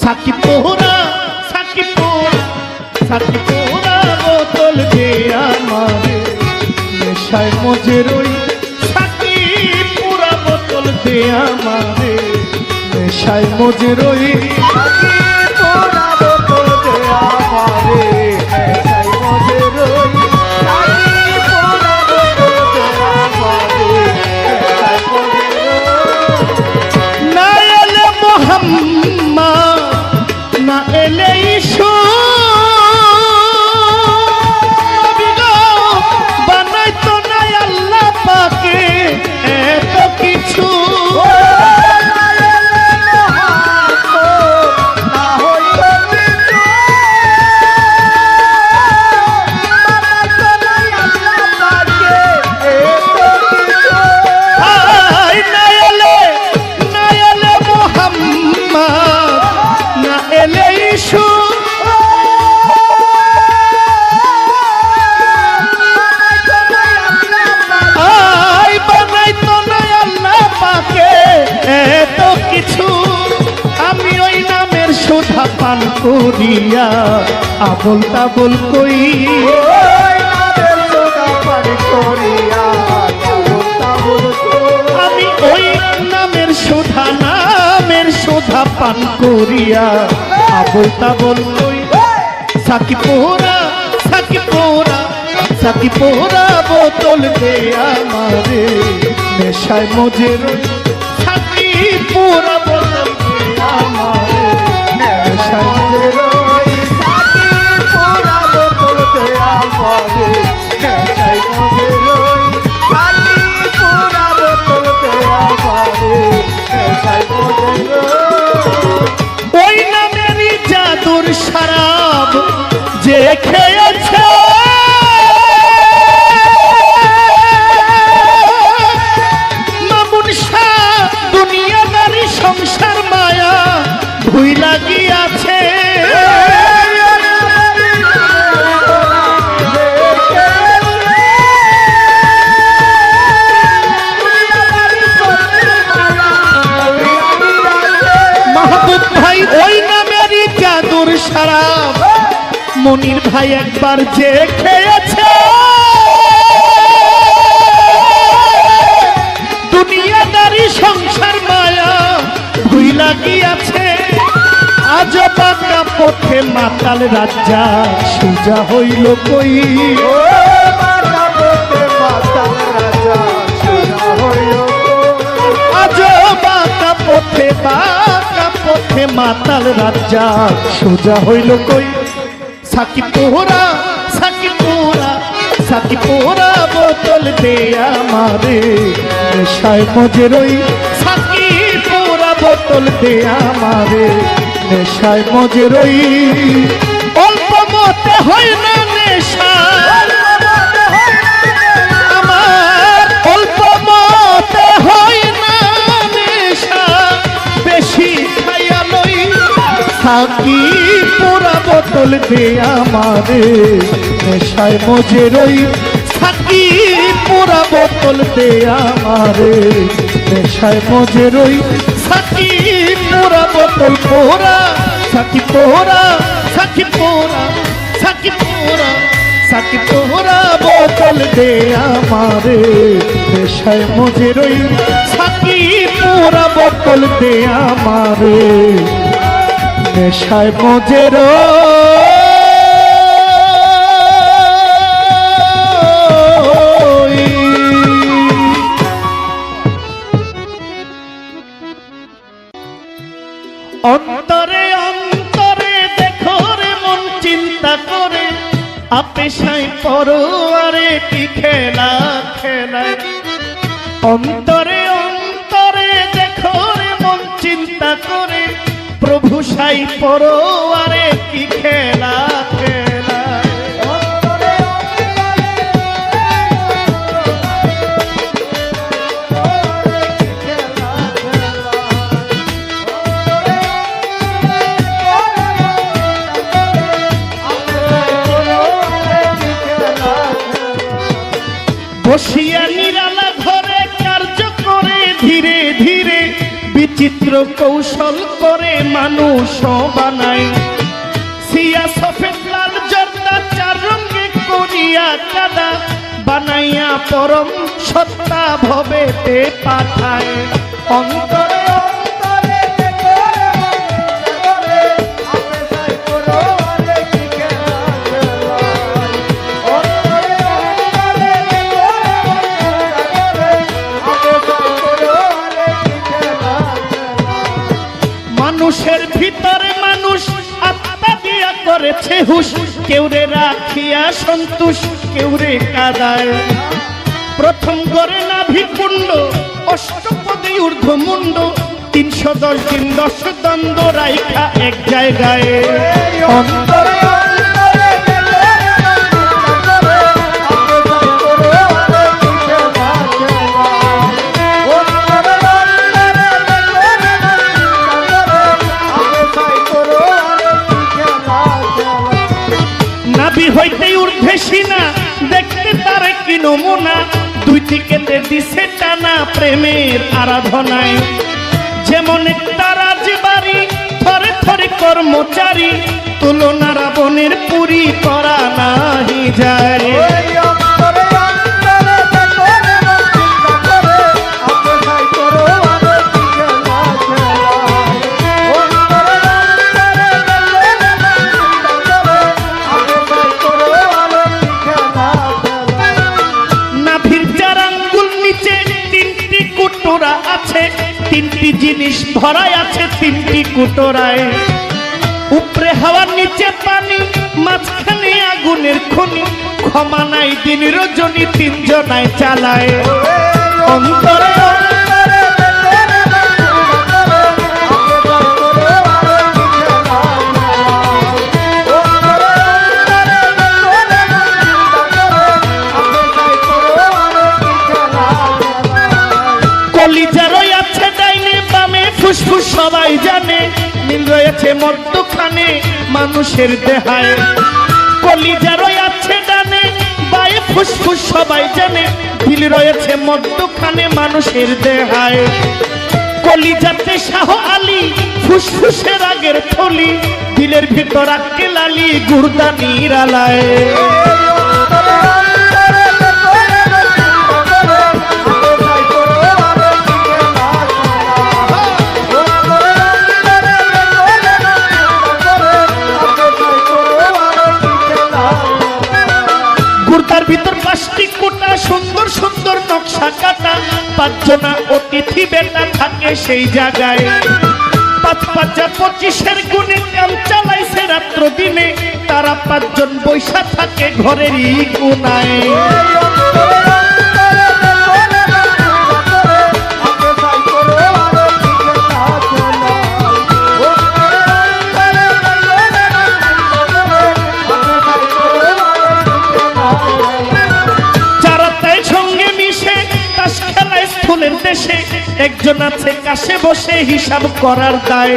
সাকি পোরা পোড়া বোতল দে আমারে নেশায় মজে রই সাকি পোড়া বোতল দে আমারে নেশায় মজে রই সাকি পোড়া বোতল দে আমারে নেশায় মজে রই সাকি পোড়া বোতল দে আমারে নেশায় মজে রই না এলে মোহাম্মদ না এলে ঈশু নবী গো বানাইতো না আল্লাহ পাকে এত কিছু আয় না এলে মোহাম্মদ না এলে ঈশু আয় বানাইতো না আল্লাহ পাকে এত কিছু আমি ওই নামের সুধা পান করিয়া আবল তাবল কই আমি ওই নামের সুধা পান করিয়া আবল তাবল কই সাকি পোড়া বোতল দে আমারে নেশায় মজে রই সাকি পোড়া বোতল দে আমারে নেশায় মজে রই ওই নামেরই জাদুর শরাব যে খেয়েছে মামুন শাহ দুনিয়াদারি সংসার মায়া ভুই লাগিয়াছে মাহবুব ভাই ওই নামেরই জাদুর শরাব মনির ভাই একবার যে খেয়েছে দুনিয়াদারি সংসার মায়া ভুই লাগিয়াছে আজ বাঁকা পথে মাতাল রাজা সুজা হইল কই আজ বাঁকা পথে মাতাল রাজা সোজা হইল কই সাকি পোড়া বোতল দে আমারে নেশায় মজে রই সাকি পোড়া বোতল দে আমারে নেশায় মজে রই অল্প মতে হয় না নেশা আমার অল্প মতে হয় না নেশা বেশি খাইয়া লই সাকি পোড়া বোতল দে আমারে নেশায় মজে রই সাকি পোড়া বোতল দে আমারে নেশায় মজে রই সাকি পোড়া বোতল পোড়া সাকি পোড়া বোতল দে আমারে নেশায় মজে রই সাকি পোড়া বোতল দে আমারে নেশায় মজে রই অন্তরে অন্তরে দেখো রে মন চিন্তা করে আপেশাই পরোয়ারে কি খেলা খেলায় অন্তরে অন্তরে দেখো রে মন চিন্তা করে প্রভু সাই পরোয়ারে কি খেলা খেলায় বসিয়া নিরালা ঘরে কার্য করে ধীরে ধীরে বিচিত্র কৌশল করে মানুষ বানায় সিয়া সফেদ লাল জর্দা দিয়া কাদা বানাইয়া পরম সত্তা ভবেতে পাঠায় অন্তরে অন্তরে দেখো রে মন চিন্তা করে আপে সাই করো আরে কি খেলা খেলায় অন্তরে অন্তরে দেখো রে মন চিন্তা করে আপে সাই করো আরে কি খেলা খেলায় মানুষের ভিতরে মানুষ আত্মা দিয়া করেছে হুশ কেউ রে রাখিয়া সন্তোষ কেউ রে কাদায় প্রথম গড়ে নাভি কুণ্ড অষ্টপদী ঊর্ধ্বমুণ্ড 310 দিন 10 দ্বন্দ্ব রাইখা এক জায়গায় অন্তরে অন্তরে দেখো রে মন চিন্তা করে আপে সাই করো আরে কি খেলা খেলায় নাভি হইতে ঊর্ধ্বে সিনা দেখতে তার কি নমুনা দুই দিকেতে দিছে টানা প্রেমের আরাধনায় যেমন একটা রাজবাড়ি থরে থরে কর্মচারী তুলনা রাবণের পুরী করা নাহি যায় ওই অন্তরে অন্তরে দেখো রে মন চিন্তা করে আপে সাই করো আরে কি খেলা খেলায় অন্তরে অন্তরে দেখো রে মন চিন্তা করে আপে সাই করো আরে কি খেলা খেলায় নাভির চার আঙ্গুল নিচে 3টি কুটোরা আছে 3টি জিনিস ভরাই আছে 3টি কুটোরায় উপরে হাওয়ার নিচে পানি মাঝখানে আগুনের খনি ক্ষমা নাই দিন রজনী 3 জনায় চালায় অন্তরে অন্তরে দেখো রে মন চিন্তা করে আপে সাই করো আরে কি খেলা খেলায় অন্তরে অন্তরে দেখো রে মন চিন্তা করে আপে সাই করো আরে কি খেলা খেলায় কলিজারই আছে ডাইনে বামে ফুসফুস সবাই জানে নীল রয়েছে মধ্যখানে মানুষের দেহায় কলিজারই আছে ডানে বায়ে ফুসফুস সবাই জানে দিল রয়েছে মধ্যখানে মানুষের দেহায় কলিজাতে শাহ আলী ফুসফুসের আগের থলি দিলের ভিতর আটকে লালি গুর্দা নিরালায় অন্তরে অন্তরে দেখো রে মন চিন্তা করে আপে সাই করো আরে কি খেলা খেলায় অন্তরে অন্তরে দেখো রে মন চিন্তা করে আপে সাই করো আরে কি খেলা খেলায় গুর্দার ভিতর 5টি কোটা সুন্দর সুন্দর নকশা কাটা 5 জনা অতিথি বেটা থাকে সেই জায়গায় 5×5=25 গুণে কাম চালাইছে রাত্র দিনে তারা 5 জন বৈশা থাকে ঘরেরই কোনায় ওই অন্তরে অন্তরে দেখো রে মন চিন্তা করে আপে সাই করো আরে কি খেলা খেলায় অন্তরে অন্তরে দেখো রে মন চিন্তা করে আপে সাই করো আরে কি খেলা খেলায় চারাতায় সঙ্গে মিশে তাস খেলায় স্থূলের দেশে একজন আছে কাছে বসে হিসাব করার দায়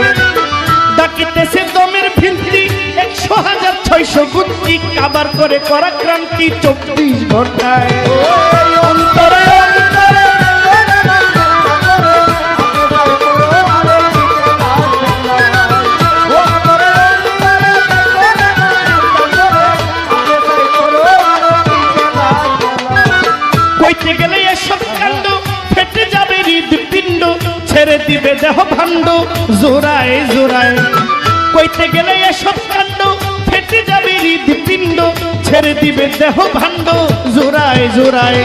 ডাকিতেছে দমের ভিন্তি 100,600 গুত্তি কাবার করে করা ক্রান্তি 24 ঘন্টায় অন্তরে অন্তরে কইতে গেলে এসব কাণ্ড ফেটে যাবে হৃদপিণ্ড ছেড়ে দিবে দেহ ভাণ্ড জোড়ায় জোড়ায় কইতে গেলে এসব কাণ্ড ফেটে যাবে হৃদপিণ্ড ছেড়ে দিবে দেহ ভাণ্ড জোড়ায় জোড়ায়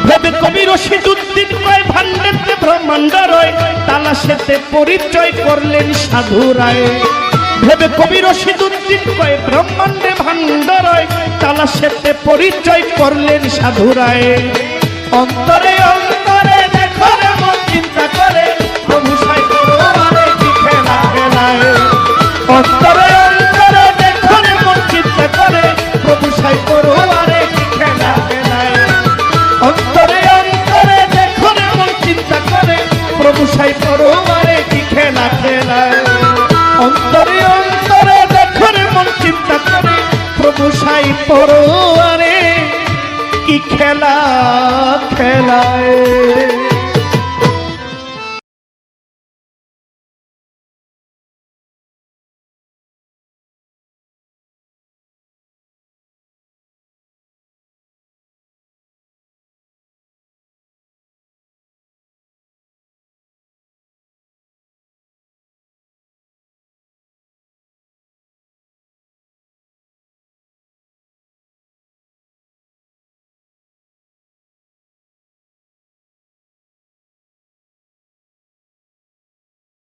ভেবে কবি রশিদুদ্দিন কয় ভাণ্ডেতে ব্রহ্মাণ্ড রয় তালাশেতে পরিচয় করলেন সাধু রায় ভেবে কবি রশিদুদ্দিন কয় ব্রহ্মাণ্ডে ভাণ্ড রয় তালাশেতে পরিচয় করলেন সাধু রায় অন্তরে অন্তরে দেখো রে মন চিন্তা করে প্রভু সাই করো আরে কি খেলা খেলায় অন্তরে অন্তরে দেখো রে মন চিন্তা করে প্রভু সাই করো আরে কি খেলা খেলায় অন্তরে অন্তরে দেখো রে মন চিন্তা করে প্রভু সাই করো আরে কি খেলা খেলায় অন্তরে অন্তরে দেখো রে মন চিন্তা করে প্রভু সাই করো আরে কি খেলা খেলায়।